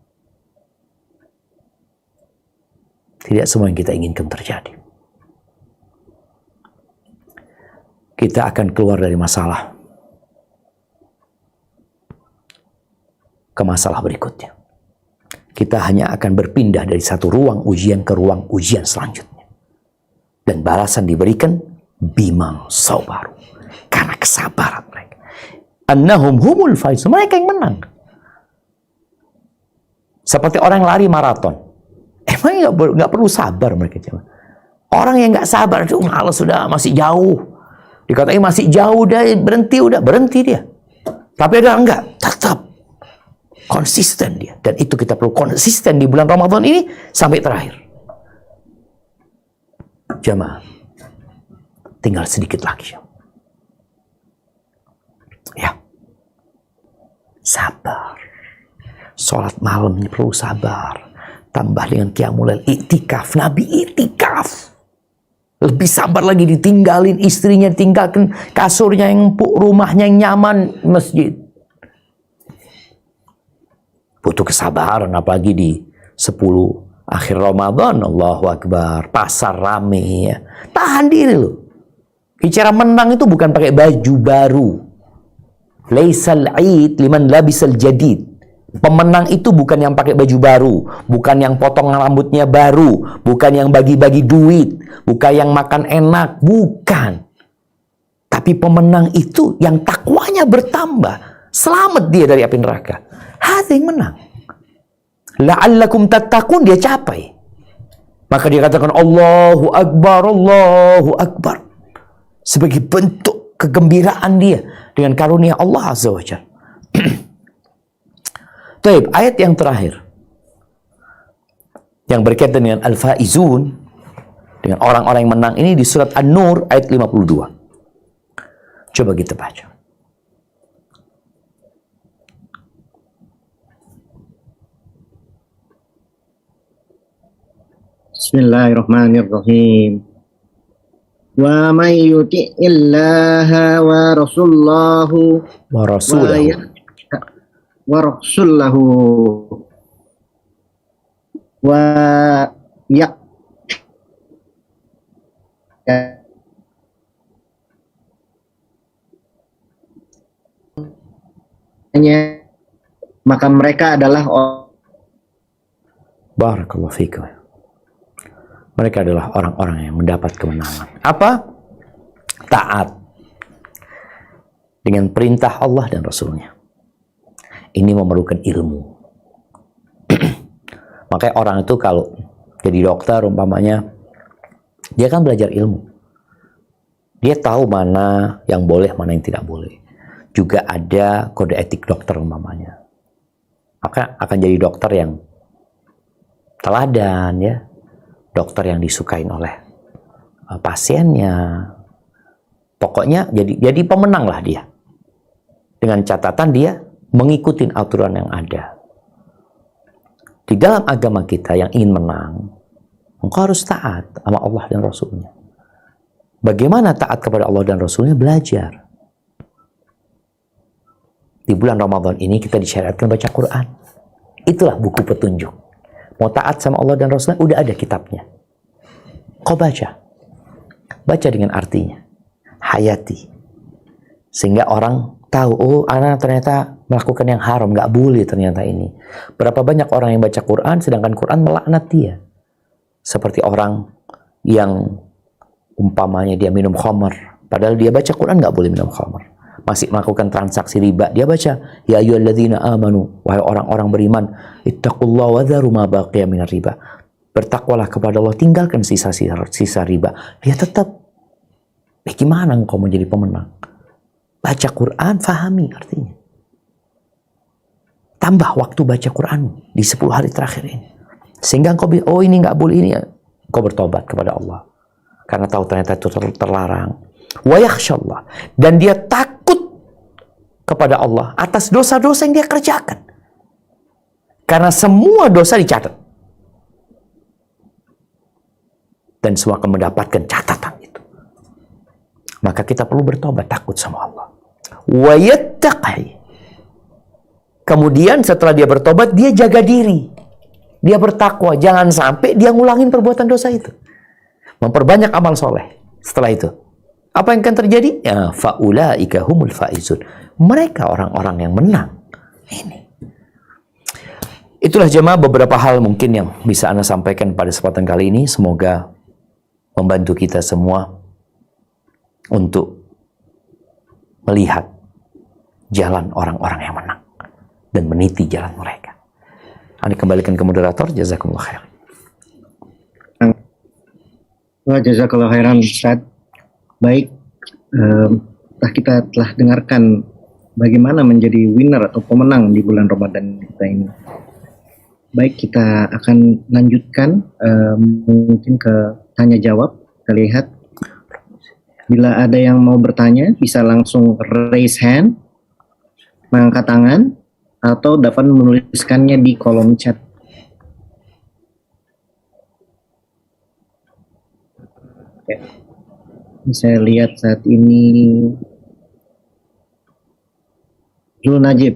Tidak semua yang kita inginkan terjadi. Kita akan keluar dari masalah ke masalah berikutnya. Kita hanya akan berpindah dari satu ruang ujian ke ruang ujian selanjutnya. Dan balasan diberikan bima sabaru. Karena kesabaran mereka. Annahum humul faizun, mereka yang menang. Seperti orang yang lari maraton. Emang nggak perlu sabar mereka cuma. Orang yang nggak sabar, malas sudah masih jauh. Dikatain masih jauh, berhenti dia. Tapi ada enggak, tetap konsisten dia. Dan itu kita perlu konsisten di bulan Ramadan ini sampai terakhir. Jamaah, tinggal sedikit lagi. Ya, sabar. Sholat malam perlu sabar. Tambah dengan qiyamul lail, iktikaf. Nabi iktikaf. Lebih sabar lagi, ditinggalin istrinya, ditinggalkan kasurnya yang empuk, rumahnya yang nyaman, masjid. Butuh kesabaran, apalagi di 10 akhir Ramadan. Allahu Akbar, pasar rame. Ya. Tahan diri loh. Bicara menang itu bukan pakai baju baru. Laisal Eid liman labisal jadid. Pemenang itu bukan yang pakai baju baru, bukan yang potong rambutnya baru, bukan yang bagi-bagi duit, bukan yang makan enak, bukan. Tapi pemenang itu yang takwanya bertambah, selamat dia dari api neraka. Hati yang menang. La'allakum tattaqun, dia capai. Maka dia katakan Allahu Akbar, Allahu Akbar. Sebagai bentuk kegembiraan dia dengan karunia Allah Azza wa Jalla. Taib, ayat yang terakhir yang berkaitan dengan Al-Faizun, dengan orang-orang yang menang ini di surat An-Nur ayat 52. Coba kita baca. Bismillahirrahmanirrahim. Wa may yuti'illaha wa rasulahu wa rasulahu wa yak maka mereka adalah Barakallahu fikum. Mereka adalah orang-orang yang mendapat kemenangan. Apa? Taat dengan perintah Allah dan Rasulnya. Ini memerlukan ilmu. Makanya orang itu kalau jadi dokter umpamanya, dia kan belajar ilmu. Dia tahu mana yang boleh, mana yang tidak boleh. Juga ada kode etik dokter umpamanya. Maka akan jadi dokter yang teladan, ya. Dokter yang disukain oleh pasiennya. Pokoknya jadi pemenang lah dia. Dengan catatan dia mengikuti aturan yang ada. Di dalam agama kita yang ingin menang, engkau harus taat sama Allah dan Rasulnya. Bagaimana taat kepada Allah dan Rasulnya? Belajar. Di bulan Ramadan ini kita disyariatkan baca Quran. Itulah buku petunjuk. Mau taat sama Allah dan Rasulnya, udah ada kitabnya. Kau baca. Baca dengan artinya. Hayati. Sehingga orang tahu, oh anak ternyata melakukan yang haram, nggak boleh ternyata ini. Berapa banyak orang yang baca Quran, sedangkan Quran melaknat dia. Seperti orang yang umpamanya dia minum khamar, padahal dia baca Quran nggak boleh minum khamar. Masih melakukan transaksi riba, dia baca, ya ayyuhalladzina amanu, wahai orang-orang beriman, ittaqullaha wa dharu ma baqiya minar riba. Bertakwalah kepada Allah, tinggalkan sisa riba. Dia tetap, gimana engkau menjadi pemenang? Baca Quran, fahami artinya. Tambah waktu baca Quran di 10 hari terakhir ini. Sehingga engkau bilang, oh ini nggak boleh ini. Engkau bertobat kepada Allah. Karena tahu ternyata itu terlarang. Wa yakhshallah. Dan dia takut kepada Allah atas dosa-dosa yang dia kerjakan. Karena semua dosa dicatat. Dan semua akan mendapatkan catatan itu. Maka kita perlu bertobat, takut sama Allah. Wa yattaqi. Kemudian setelah dia bertobat, dia jaga diri. Dia bertakwa. Jangan sampai dia ngulangin perbuatan dosa itu. Memperbanyak amal soleh. Setelah itu, apa yang akan terjadi? Ya, faulaika humul faizun. Mereka orang-orang yang menang. Ini. Itulah jemaah beberapa hal mungkin yang bisa Anda sampaikan pada kesempatan kali ini. Semoga membantu kita semua untuk melihat jalan orang-orang yang menang dan meniti jalan mereka. Anda kembalikan ke moderator. Jazakumullah khair. Jazakallah khairan Ustaz. Baik, kita telah dengarkan bagaimana menjadi winner atau pemenang di bulan Ramadan kita ini. Baik, kita akan lanjutkan mungkin ke tanya jawab. Kita lihat. Bila ada yang mau bertanya, bisa langsung raise hand, mengangkat tangan, atau dapat menuliskannya di kolom chat. Oke. Saya lihat saat ini Zul Najib,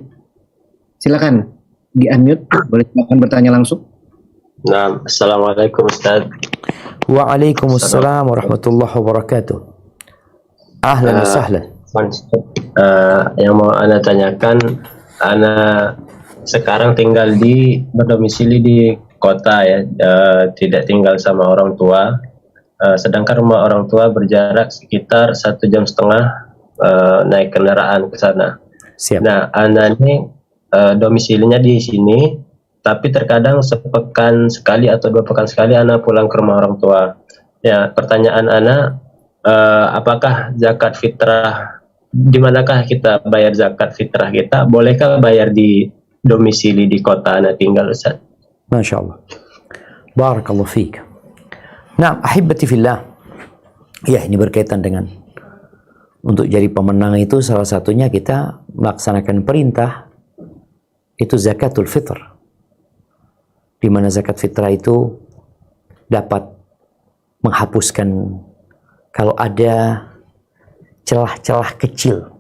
silakan di-unmute, boleh silakan bertanya langsung. Nah, Assalamualaikum Ustaz. Waalaikumsalam warahmatullahi wabarakatuh. Ahlan wa sahlan. Yang mau Ana tanyakan, Ana sekarang tinggal berdomisili di kota ya, tidak tinggal sama orang tua. Sedangkan rumah orang tua berjarak sekitar 1,5 jam naik kendaraan ke sana. Siap. Nah, Ana ini domisilinya di sini, tapi terkadang sepekan sekali atau 2 pekan sekali Ana pulang ke rumah orang tua. Ya, pertanyaan Ana, apakah zakat fitrah, di manakah kita bayar zakat fitrah kita? Bolehkah bayar di domisili di kota Ana tinggal, Ustaz? Masya Allah. Barakallahu fiik. Nah, ahibati fillah. Ya, ini berkaitan dengan untuk jadi pemenang itu salah satunya kita melaksanakan perintah itu zakatul fitr. Di mana zakat fitrah itu dapat menghapuskan kalau ada celah-celah kecil,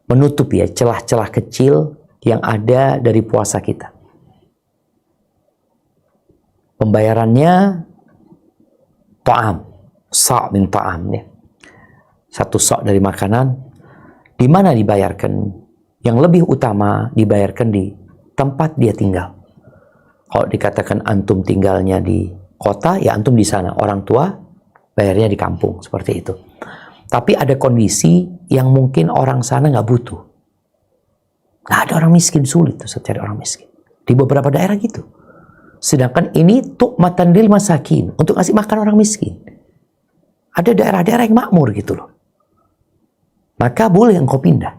menutup ya celah-celah kecil yang ada dari puasa kita. Pembayarannya ta'am, sa' min ta'am ya. Satu sok dari makanan. Di mana dibayarkan? Yang lebih utama dibayarkan di tempat dia tinggal. Kalau dikatakan antum tinggalnya di kota, ya antum di sana. Orang tua bayarnya di kampung, seperti itu. Tapi ada kondisi yang mungkin orang sana nggak butuh. Nggak ada orang miskin, sulit tuh cari orang miskin. Di beberapa daerah gitu. Sedangkan ini tu'matan lil masakin, untuk ngasih makan orang miskin. Ada daerah-daerah yang makmur gitu loh. Maka boleh engkau pindah.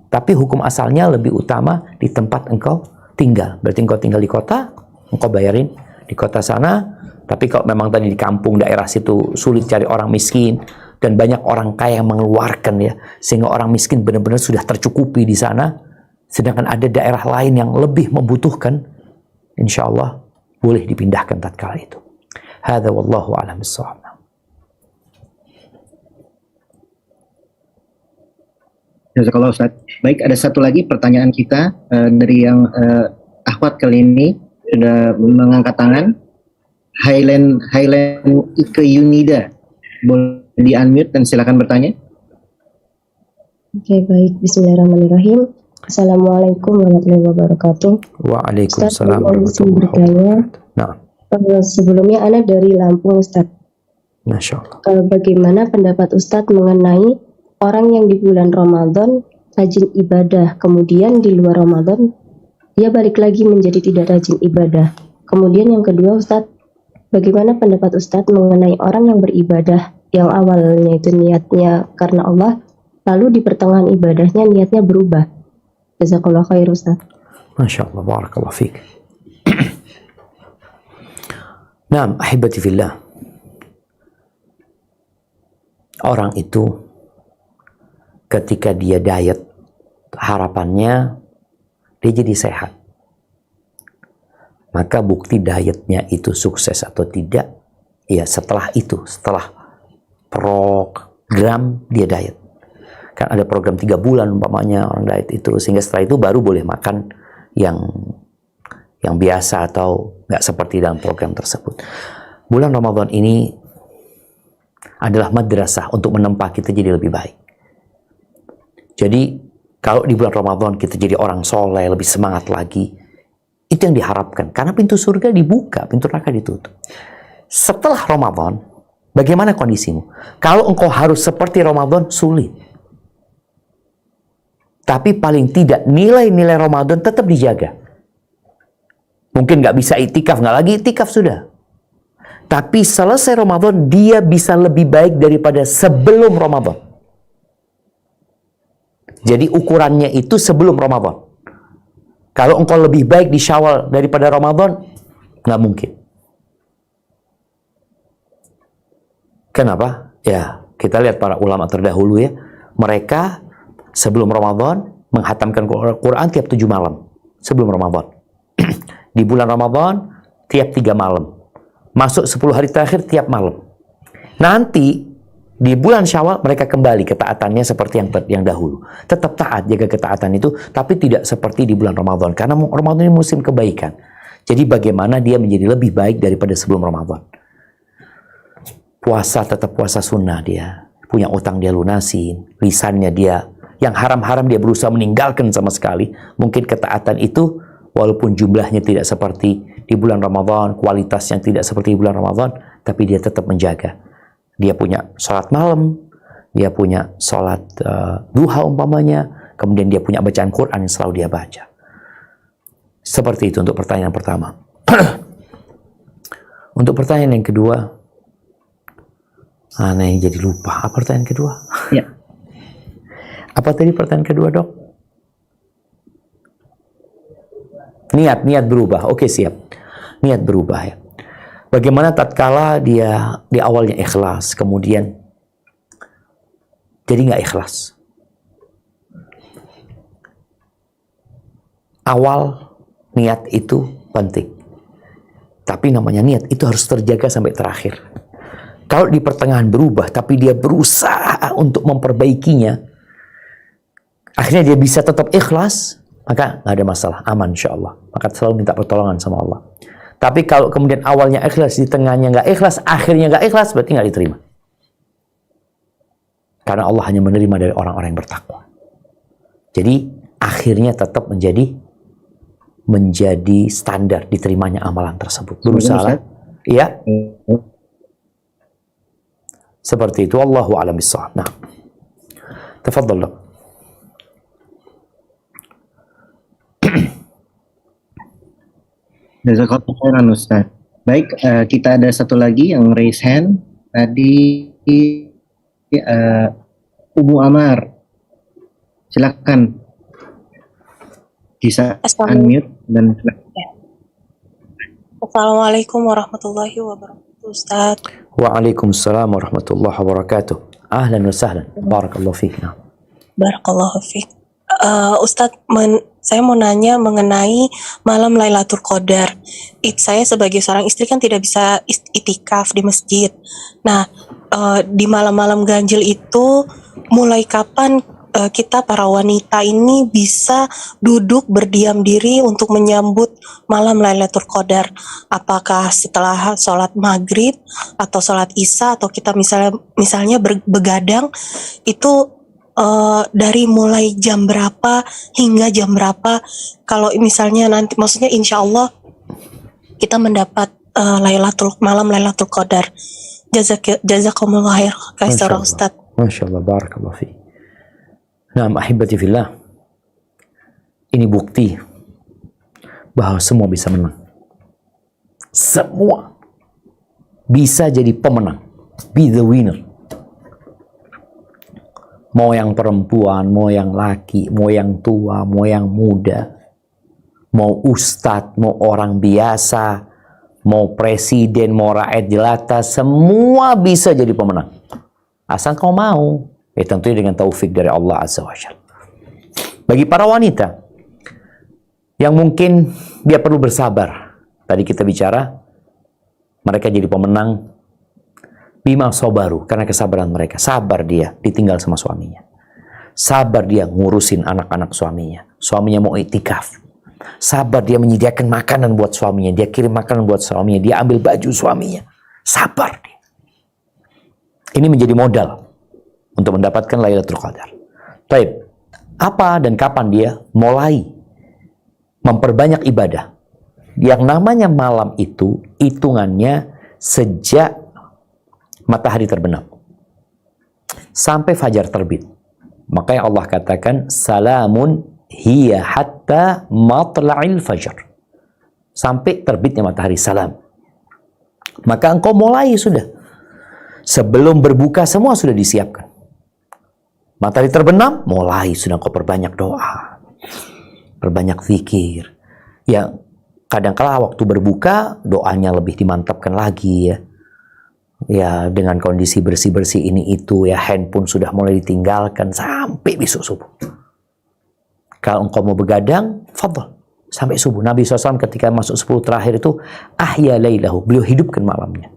Tapi hukum asalnya lebih utama di tempat engkau tinggal. Berarti engkau tinggal di kota, engkau bayarin di kota sana. Tapi kalau memang tadi di kampung daerah situ sulit cari orang miskin, dan banyak orang kaya yang mengeluarkan ya, sehingga orang miskin benar-benar sudah tercukupi di sana, sedangkan ada daerah lain yang lebih membutuhkan, insya Allah boleh dipindahkan tatkala itu. Hadza wallahu a'lam bissawab. Jazakallah Ustaz. Baik, ada satu lagi pertanyaan kita dari yang akhwat kali ini sudah mengangkat tangan. Highland Ike Yunida, boleh di unmute dan silakan bertanya. Oke, baik. Bismillahirrahmanirrahim. Assalamualaikum warahmatullahi wabarakatuh. Waalaikumsalam Ustaz, warahmatullahi bertanya. wabarakatuh. Sebelumnya Ana dari Lampung, Ustaz. Masya Allah. Bagaimana pendapat Ustadz mengenai orang yang di bulan Ramadan rajin ibadah, kemudian di luar Ramadan dia balik lagi menjadi tidak rajin ibadah. Kemudian yang kedua, Ustadz, bagaimana pendapat Ustadz mengenai orang yang beribadah yang awalnya itu niatnya karena Allah, lalu di pertengahan ibadahnya niatnya berubah? Jazakallah khair, Ustadz. Masya Allah, barakallah fiqh. Naam, ahibati fillah. Orang itu ketika dia diet, harapannya dia jadi sehat. Maka bukti dietnya itu sukses atau tidak, ya setelah itu, setelah program dia diet. Kan ada program 3 bulan umpamanya orang diet itu, sehingga setelah itu baru boleh makan yang biasa atau nggak seperti dalam program tersebut. Bulan Ramadan ini adalah madrasah untuk menempa kita jadi lebih baik. Jadi kalau di bulan Ramadan kita jadi orang soleh, lebih semangat lagi, itu yang diharapkan. Karena pintu surga dibuka, pintu neraka ditutup. Setelah Ramadan, bagaimana kondisimu? Kalau engkau harus seperti Ramadan, sulit. Tapi paling tidak nilai-nilai Ramadan tetap dijaga. Mungkin nggak bisa itikaf, nggak lagi itikaf sudah. Tapi selesai Ramadan, dia bisa lebih baik daripada sebelum Ramadan. Jadi ukurannya itu sebelum Ramadan. Kalau engkau lebih baik di Syawal daripada Ramadan, nggak mungkin. Kenapa? Ya, kita lihat para ulama terdahulu ya. Mereka sebelum Ramadan menghatamkan Quran tiap 7 malam. Sebelum Ramadan. Di bulan Ramadan tiap 3 malam. Masuk 10 hari terakhir tiap malam. Nanti di bulan Syawal mereka kembali ketaatannya seperti yang dahulu. Tetap taat, jaga ketaatan itu, tapi tidak seperti di bulan Ramadan. Karena Ramadan ini musim kebaikan. Jadi bagaimana dia menjadi lebih baik daripada sebelum Ramadan. Puasa tetap puasa sunnah dia. Punya utang dia lunasin. Lisannya dia, yang haram-haram dia berusaha meninggalkan sama sekali. Mungkin ketaatan itu, walaupun jumlahnya tidak seperti di bulan Ramadan, kualitasnya tidak seperti di bulan Ramadan, tapi dia tetap menjaga. Dia punya sholat malam, dia punya sholat duha umpamanya, kemudian dia punya bacaan Quran yang selalu dia baca. Seperti itu untuk pertanyaan pertama. Untuk pertanyaan yang kedua, aneh jadi lupa. Apa pertanyaan kedua? Ya. Apa tadi pertanyaan kedua, Dok? Niat berubah. Oke, siap. Niat berubah ya. Bagaimana tatkala dia di awalnya ikhlas, kemudian jadi nggak ikhlas. Awal niat itu penting. Tapi namanya niat itu harus terjaga sampai terakhir. Kalau di pertengahan berubah, tapi dia berusaha untuk memperbaikinya, akhirnya dia bisa tetap ikhlas, maka nggak ada masalah, aman insya Allah. Maka selalu minta pertolongan sama Allah. Tapi kalau kemudian awalnya ikhlas, di tengahnya nggak ikhlas, akhirnya nggak ikhlas, berarti nggak diterima. Karena Allah hanya menerima dari orang-orang yang bertakwa. Jadi akhirnya tetap menjadi standar diterimanya amalan tersebut. Berusaha, ya. Seperti itu. Allahu a'lam bishawab. Nah, tafadhal. Jazakallahu khairan Ustaz. Baik, kita ada satu lagi yang raise hand. Tadi Umu Amar. Silakan. Bisa unmute dan Assalamualaikum warahmatullahi wabarakatuh, Ustaz. Waalaikumsalam warahmatullahi wabarakatuh. ahlan wa sahlan. Barakallahu fiik. Nah. Barakallahu fiik. Ustadz, saya mau nanya mengenai malam Lailatul Qadar. Saya sebagai seorang istri kan tidak bisa itikaf di masjid. Nah, di malam-malam ganjil itu mulai kapan kita para wanita ini bisa duduk berdiam diri untuk menyambut malam Lailatul Qadar? Apakah setelah sholat maghrib atau sholat isya, atau kita misalnya begadang itu dari mulai jam berapa hingga jam berapa, kalau misalnya nanti, maksudnya insya Allah kita mendapat malam Lailatul Qadar. Jazakumullah khair kaisar Ustaz. Masya Allah, barakallahu fiik. Nah, ahibati fillah, ini bukti bahwa semua bisa menang. Semua bisa jadi pemenang. Be the winner. Mau yang perempuan, mau yang laki, mau yang tua, mau yang muda, mau ustadz, mau orang biasa, mau presiden, mau rakyat jelata, semua bisa jadi pemenang. Asal kau mau. Tentunya dengan taufik dari Allah Azza wa Jalla. Bagi para wanita yang mungkin dia perlu bersabar, tadi kita bicara mereka jadi pemenang bima sobaru, karena kesabaran mereka. Sabar dia ditinggal sama suaminya, sabar dia ngurusin anak-anak suaminya. Suaminya mau iktikaf, sabar dia menyediakan makanan buat suaminya, dia kirim makanan buat suaminya, dia ambil baju suaminya, sabar dia. Ini menjadi modal untuk mendapatkan Lailatul Qadar. Baik, apa dan kapan dia mulai memperbanyak ibadah? Yang namanya malam itu hitungannya sejak matahari terbenam sampai fajar terbit. Makanya Allah katakan salamun hiya hatta matla'il fajar, sampai terbitnya matahari, salam. Maka engkau mulai sudah, sebelum berbuka semua sudah disiapkan. Matahari terbenam, mulai sudah kau perbanyak doa, perbanyak zikir. Ya, kadang-kala waktu berbuka doanya lebih dimantapkan lagi ya. Ya, dengan kondisi bersih-bersih ini itu ya, handphone sudah mulai ditinggalkan sampai besok subuh. Kalau engkau mau begadang, fadhal sampai subuh. Nabi SAW ketika masuk 10 terakhir itu ahya lailahu, beliau hidupkan malamnya.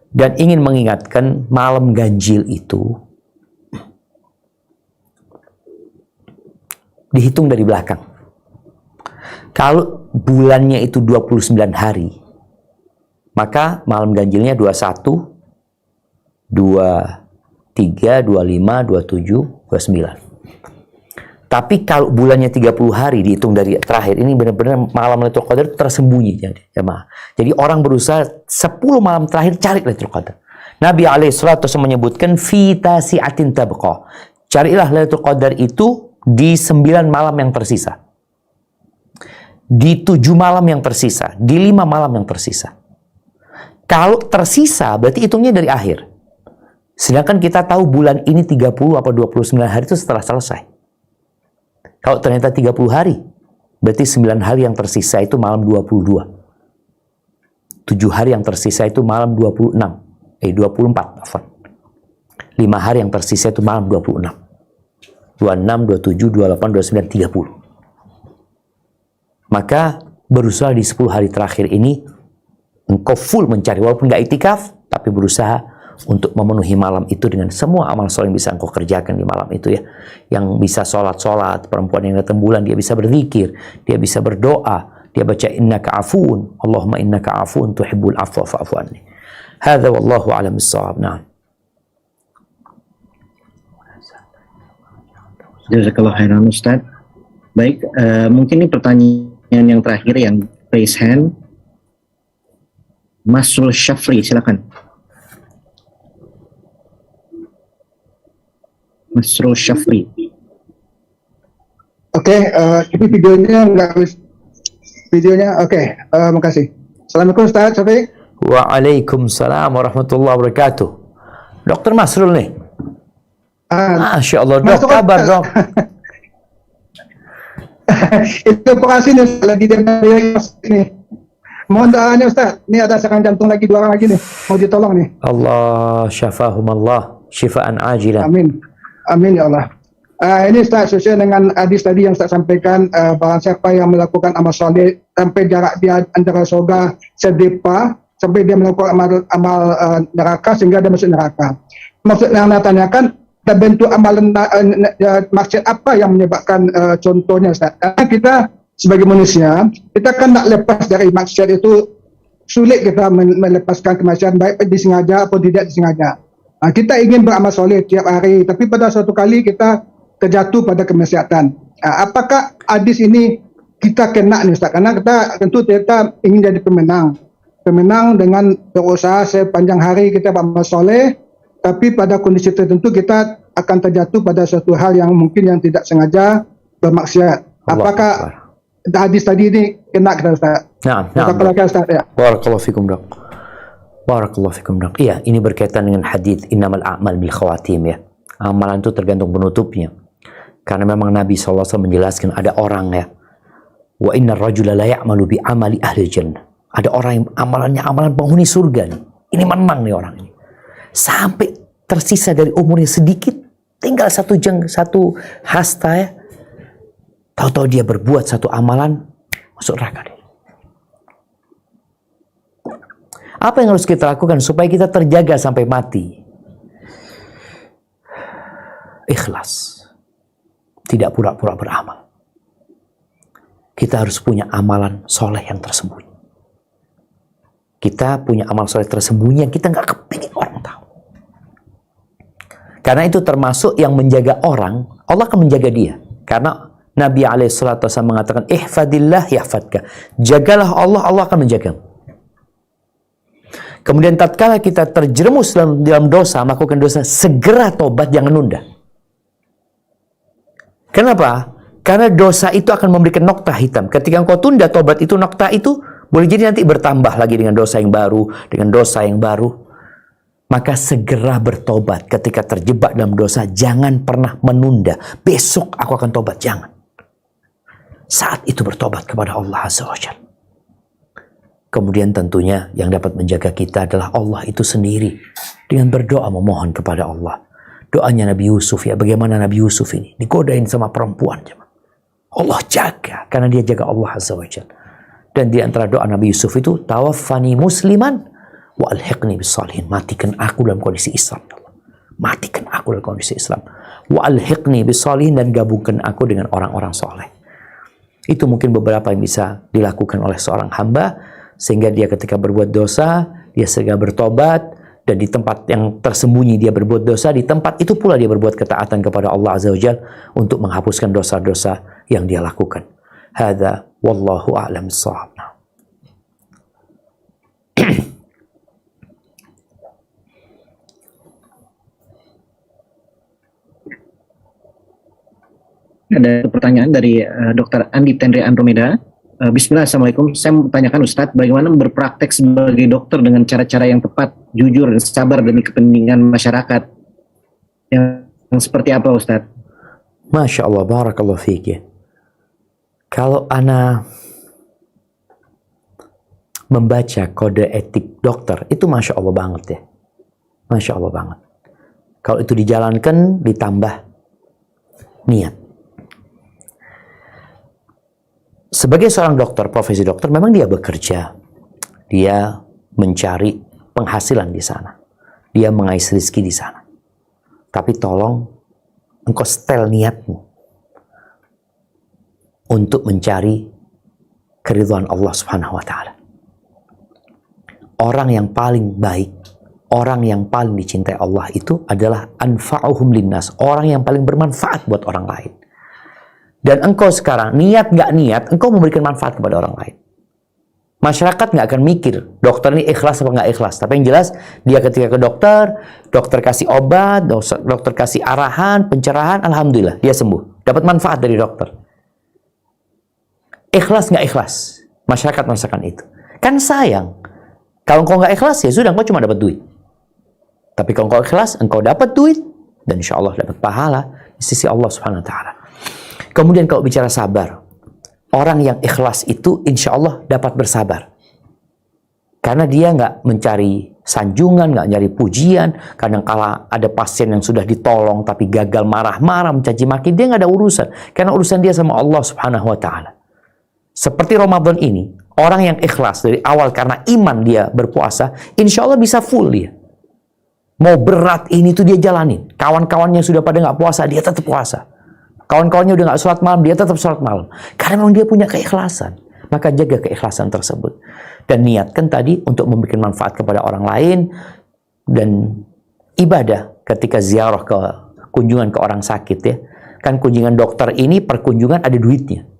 Dan ingin mengingatkan malam ganjil itu dihitung dari belakang. Kalau bulannya itu 29 hari, maka malam ganjilnya 21, 23, 25, 27, 29. Tapi kalau bulannya 30 hari dihitung dari terakhir, ini benar-benar malam Lailatul Qadar tersembunyi. Jadi orang berusaha 10 malam terakhir cari Lailatul Qadar. Nabi SAW menyebutkan fitasi'atin tabqa. Carilah Lailatul Qadar itu di 9 malam yang tersisa, di 7 malam yang tersisa, di 5 malam yang tersisa. Kalau tersisa berarti hitungnya dari akhir. Sedangkan kita tahu bulan ini 30 apa 29 hari itu setelah selesai. Kalau ternyata 30 hari, berarti 9 hari yang tersisa itu malam 22. 7 hari yang tersisa itu malam 24. 5 hari yang tersisa itu malam 26. 26, 27, 28, 29, 30. Maka berusaha di 10 hari terakhir ini engkau full mencari, walaupun gak itikaf, tapi berusaha untuk memenuhi malam itu dengan semua amal soleh yang bisa engkau kerjakan di malam itu ya. Yang bisa sholat, perempuan yang datang bulan dia bisa berzikir, dia bisa berdoa, dia baca innaka afuun, Allahumma innaka afuun tuhibbul afwa fa'fu anni. Hadza wallahu a'lam bissawab. Nah. Jazakallah khairan Ustaz. Baik, mungkin ini pertanyaan yang terakhir yang raise hand. Masrul Syafri, silakan. Masrul Syafri. Oke, ini videonya nggak habis. Videonya, oke, makasih. Assalamualaikum Ustaz Syafiq. Waalaikumsalam warahmatullahi wabarakatuh. Dokter Masrul nih. Masya Allah, dok, kabar dok. Itu Bekasi nih, lagi di nih. Mohon doanya Ustaz, ini ada serangan jantung lagi 2 orang lagi nih, mau ditolong nih. Allah syafahum Allah. Syifaan ajilan. Amin. Amin ya Allah. Ini Ustaz sesuai dengan hadis tadi yang Ustaz sampaikan, barang siapa yang melakukan amal soleh sampai jarak dia antara surga sedepa sampai dia melakukan amal neraka sehingga dia masuk neraka. Maksud yang nak tanyakan, bentuk amalan maksud apa yang menyebabkan contohnya Ustaz? Karena kita sebagai manusia, kita kan nak lepas dari maksiat itu sulit kita melepaskan kemaksiatan baik disengaja atau tidak disengaja. Kita ingin beramal soleh tiap hari, tapi pada suatu kali kita terjatuh pada kemaksiatan. Apakah hadis ini kita kena nih Ustaz? Karena kita ingin jadi pemenang dengan berusaha sepanjang hari kita beramal soleh, tapi pada kondisi tertentu kita akan terjatuh pada suatu hal yang mungkin yang tidak sengaja bermaksiat. Apakah hadis tadi ini kena kita Ustaz? Nah. Ustaz, ya. Barakallahu fikum, Dok. Barakallahu fikum, Dok. Iya, ini berkaitan dengan hadis innamal a'mal bil khawatim ya. Amalan itu tergantung penutupnya. Karena memang Nabi SAW menjelaskan ada orang ya. Wa innar rajula la ya'malu bi amali ahli jannah. Ada orang yang amalannya amalan penghuni surga nih. Ini menang nih orang ini. Sampai tersisa dari umurnya sedikit, tinggal satu hasta ya. Tahu-tahu dia berbuat satu amalan, masuk neraka deh. Apa yang harus kita lakukan supaya kita terjaga sampai mati? Ikhlas. Tidak pura-pura beramal. Kita harus punya amalan soleh yang tersembunyi. Kita punya amal soleh tersembunyi yang kita nggak kepingin orang tahu. Karena itu termasuk yang menjaga orang, Allah akan menjaga dia. Karena Nabi SAW mengatakan, ihfadillah yahfadka. Jagalah Allah, Allah akan menjagamu. Kemudian tatkala kita terjerumus dalam dosa, melakukan dosa, segera tobat, jangan nunda. Kenapa? Karena dosa itu akan memberikan nokta hitam. Ketika engkau tunda tobat itu, nokta itu boleh jadi nanti bertambah lagi dengan dosa yang baru, dengan dosa yang baru. Maka segera bertobat ketika terjebak dalam dosa. Jangan pernah menunda. Besok aku akan tobat, jangan. Saat itu bertobat kepada Allah Azza wa Jalla. Kemudian tentunya yang dapat menjaga kita adalah Allah itu sendiri. Dengan berdoa memohon kepada Allah. Doanya Nabi Yusuf ya. Bagaimana Nabi Yusuf ini digodain sama perempuan. Allah jaga. Karena dia jaga Allah Azza wa Jalla. Dan di antara doa Nabi Yusuf itu, tawaffani musliman wa alhiqni bisalihin. Matikan aku dalam kondisi Islam. Matikan aku dalam kondisi Islam. Wa alhiqni bisalihin, dan gabungkan aku dengan orang-orang soleh. Itu mungkin beberapa yang bisa dilakukan oleh seorang hamba. Sehingga dia ketika berbuat dosa, dia segera bertobat. Dan di tempat yang tersembunyi dia berbuat dosa, di tempat itu pula dia berbuat ketaatan kepada Allah Azza wa Jalla untuk menghapuskan dosa-dosa yang dia lakukan. Hadza wallahu a'lam bissawab. Ada pertanyaan dari Dr. Andi Tenre Andromeda. Bismillah, Assalamualaikum. Saya mau tanyakan Ustadz, bagaimana berpraktek sebagai dokter dengan cara-cara yang tepat, jujur, dan sabar demi kepentingan masyarakat? Yang seperti apa Ustadz? Masya Allah, barakallahu fiqh. Kalau ana membaca kode etik dokter, itu Masya Allah banget ya. Masya Allah banget. Kalau itu dijalankan, ditambah niat. Sebagai seorang dokter, profesi dokter, memang dia bekerja. Dia mencari penghasilan di sana. Dia mengais rezeki di sana. Tapi tolong, engkau setel niatmu untuk mencari keridhaan Allah Subhanahu wa Ta'ala. Orang yang paling baik, orang yang paling dicintai Allah itu adalah anfa'uhum linnas, orang yang paling bermanfaat buat orang lain. Dan engkau sekarang, niat nggak niat, engkau memberikan manfaat kepada orang lain. Masyarakat nggak akan mikir, dokter ini ikhlas apa nggak ikhlas. Tapi yang jelas, dia ketika ke dokter, dokter kasih obat, dokter kasih arahan, pencerahan, alhamdulillah, dia sembuh. Dapat manfaat dari dokter. Ikhlas nggak ikhlas, masyarakat merasakan itu. Kan sayang, kalau engkau nggak ikhlas, ya sudah, engkau cuma dapat duit. Tapi kalau engkau ikhlas, engkau dapat duit, dan insya Allah dapat pahala di sisi Allah Subhanahu wa Ta'ala. Kemudian kalau bicara sabar, orang yang ikhlas itu insya Allah dapat bersabar. Karena dia nggak mencari sanjungan, nggak nyari pujian. Kadang kala ada pasien yang sudah ditolong tapi gagal, marah-marah, mencaci maki, dia nggak ada urusan. Karena urusan dia sama Allah Subhanahu wa Ta'ala. Seperti Ramadan ini, orang yang ikhlas dari awal karena iman dia berpuasa, insya Allah bisa full dia. Mau berat ini tuh dia jalanin. Kawan-kawannya sudah pada nggak puasa, dia tetap puasa. Kawan-kawannya udah nggak sholat malam, dia tetap sholat malam. Karena memang dia punya keikhlasan. Maka jaga keikhlasan tersebut. Dan niatkan tadi untuk memberikan manfaat kepada orang lain. Dan ibadah ketika ziarah ke kunjungan ke orang sakit ya. Kan kunjungan dokter ini per kunjungan ada duitnya.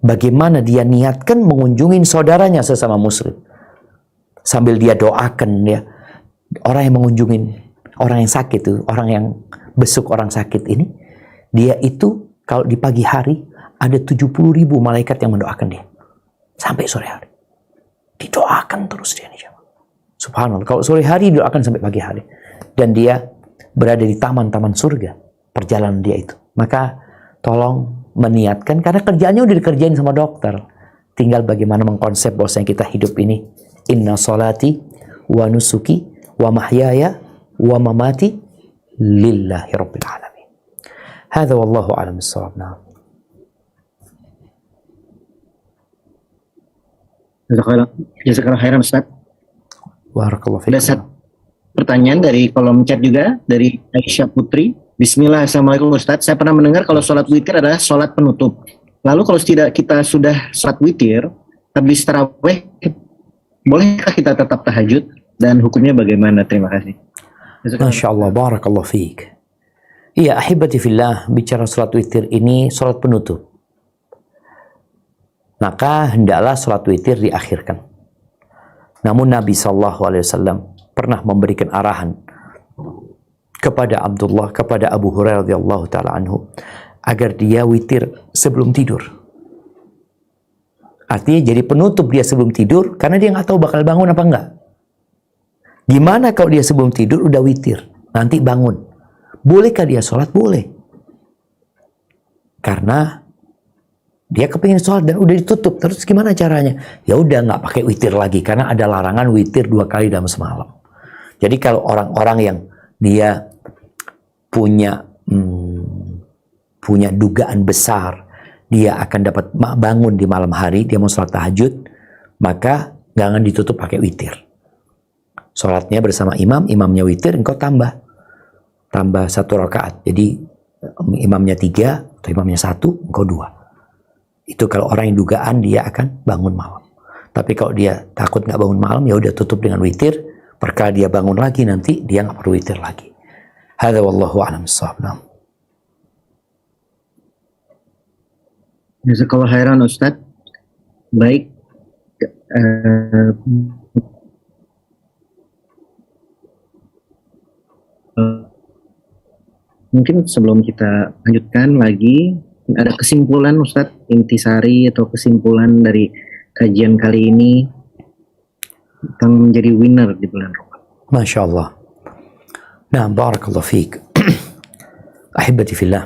Bagaimana dia niatkan mengunjungi saudaranya sesama muslim. Sambil dia doakan ya. Orang yang mengunjungi orang yang sakit itu, orang yang besuk orang sakit ini, dia itu kalau di pagi hari ada 70.000 malaikat yang mendoakan dia sampai sore hari. Didoakan terus dia nih. Subhanallah. Kalau sore hari didoakan sampai pagi hari, dan dia berada di taman-taman surga perjalanan dia itu. Maka tolong meniatkan, karena kerjaannya udah dikerjain sama dokter. Tinggal bagaimana mengkonsep bahwasanya kita hidup ini inna salati wa nusuki wa mahyaya wa mamati lillahi rabbil alamin. Hadza wallahu a'lam bissawab. Jazakallah khairan Ustaz. Barakallahu Ada fikum. satu pertanyaan dari kolom chat juga dari Aisyah Putri. Bismillah, Assalamualaikum Ustaz. Saya pernah mendengar kalau sholat witir adalah sholat penutup. Lalu kalau tidak kita sudah sholat witir, habis tarawih, bolehkah kita tetap tahajud? Dan hukumnya bagaimana? Terima kasih. Masya Allah, barakallahu fiik. Iya, ahibati fillah, bicara sholat witir ini sholat penutup. Maka hendaklah sholat witir diakhirkan. Namun Nabi SAW pernah memberikan arahan kepada Abdullah, kepada Abu Hurairah radhiyallahu taala anhu, agar dia witir sebelum tidur. Artinya jadi penutup dia sebelum tidur, karena dia nggak tahu bakal bangun apa enggak. Gimana kalau dia sebelum tidur udah witir, nanti bangun? Bolehkah dia sholat? Boleh. Karena dia kepingin sholat dan udah ditutup. Terus gimana caranya? Ya udah nggak pakai witir lagi, karena ada larangan witir 2 kali dalam semalam. Jadi kalau orang-orang yang dia punya dugaan besar dia akan dapat bangun di malam hari, dia mau sholat tahajud, maka jangan ditutup pakai witir. Sholatnya bersama imam, imamnya witir, engkau tambah 1 rakaat. Jadi imamnya 3 atau imamnya 1, engkau 2. Itu kalau orang yang dugaan dia akan bangun malam. Tapi kalau dia takut nggak bangun malam, ya udah tutup dengan witir. Perkara dia bangun lagi nanti dia nggak perlu witir lagi. Hadza wallahu a'lam bissawab. Jazakallah khairan Ustaz. Baik. Mungkin sebelum kita lanjutkan lagi, ada kesimpulan Ustadz, intisari atau kesimpulan dari kajian kali ini tentang menjadi winner di bulan Ramadan. Masya Allah. Nah, barakallahu fiik. Ahibati fillah.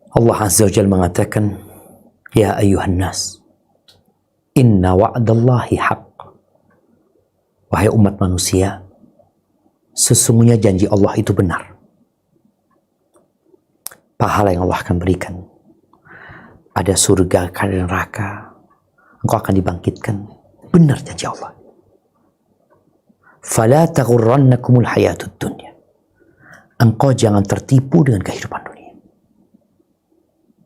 Allah Azza wa Jalla mengatakan, Ya ayuhan nas, inna wa'dallahi haq. Wahai umat manusia, sesungguhnya janji Allah itu benar. Pahala yang Allah akan berikan. Ada surga, ada neraka. Engkau akan dibangkitkan. Benar janji Allah. Fala taghurrannakumul hayatud dunya. Engkau jangan tertipu dengan kehidupan dunia.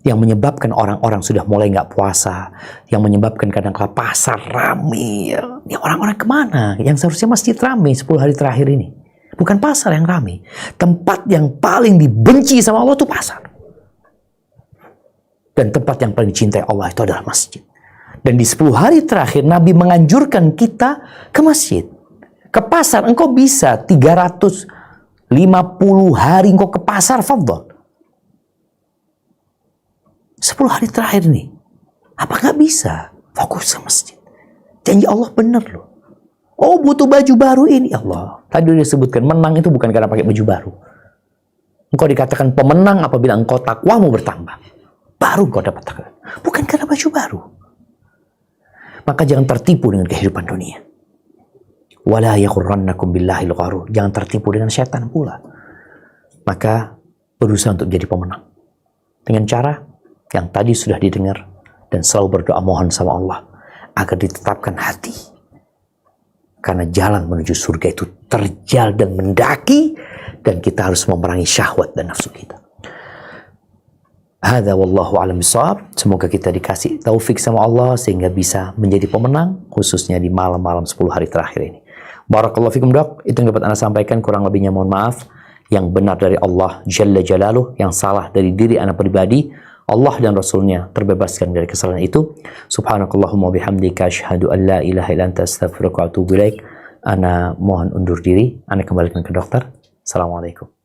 Yang menyebabkan orang-orang sudah mulai nggak puasa. Yang menyebabkan kadang-kala pasar ramai. Ya orang-orang kemana? Yang seharusnya masjid ramai 10 hari terakhir ini. Bukan pasar yang ramai. Tempat yang paling dibenci sama Allah itu pasar. Dan tempat yang paling dicintai Allah itu adalah masjid. Dan di 10 hari terakhir Nabi menganjurkan kita ke masjid. Ke pasar. Engkau bisa 350 hari engkau ke pasar. Fadhal. 10 hari terakhir nih. Apa nggak bisa? Fokus ke masjid. Janji Allah benar loh. Oh butuh baju baru ini. Allah. Tadi disebutkan menang itu bukan karena pakai baju baru. Engkau dikatakan pemenang apabila engkau takwamu bertambah. Baru engkau dapat takwa. Bukan karena baju baru. Maka jangan tertipu dengan kehidupan dunia. Wala yaghurrannakum billahil gharur. Jangan tertipu dengan setan pula. Maka berusaha untuk jadi pemenang. Dengan cara yang tadi sudah didengar. Dan selalu berdoa mohon sama Allah. Agar ditetapkan hati. Karena jalan menuju surga itu terjal dan mendaki. Dan kita harus memerangi syahwat dan nafsu kita. Hadza wallahu a'lam bishawab. Semoga kita dikasih taufik sama Allah sehingga bisa menjadi pemenang khususnya di malam-malam 10 hari terakhir ini. Barakallahu fikum dok. Itu yang dapat Anda sampaikan, kurang lebihnya mohon maaf. Yang benar dari Allah Jalla Jalaluh, yang salah dari diri Anda pribadi, Allah dan Rasulnya terbebaskan dari kesalahan itu. Subhanakallahumma bihamdika asyhadu an la ilaha illa anta astaghfiruka wa atubu ilaik. Ana mohon undur diri. Ana kembalikan ke dokter. Assalamualaikum.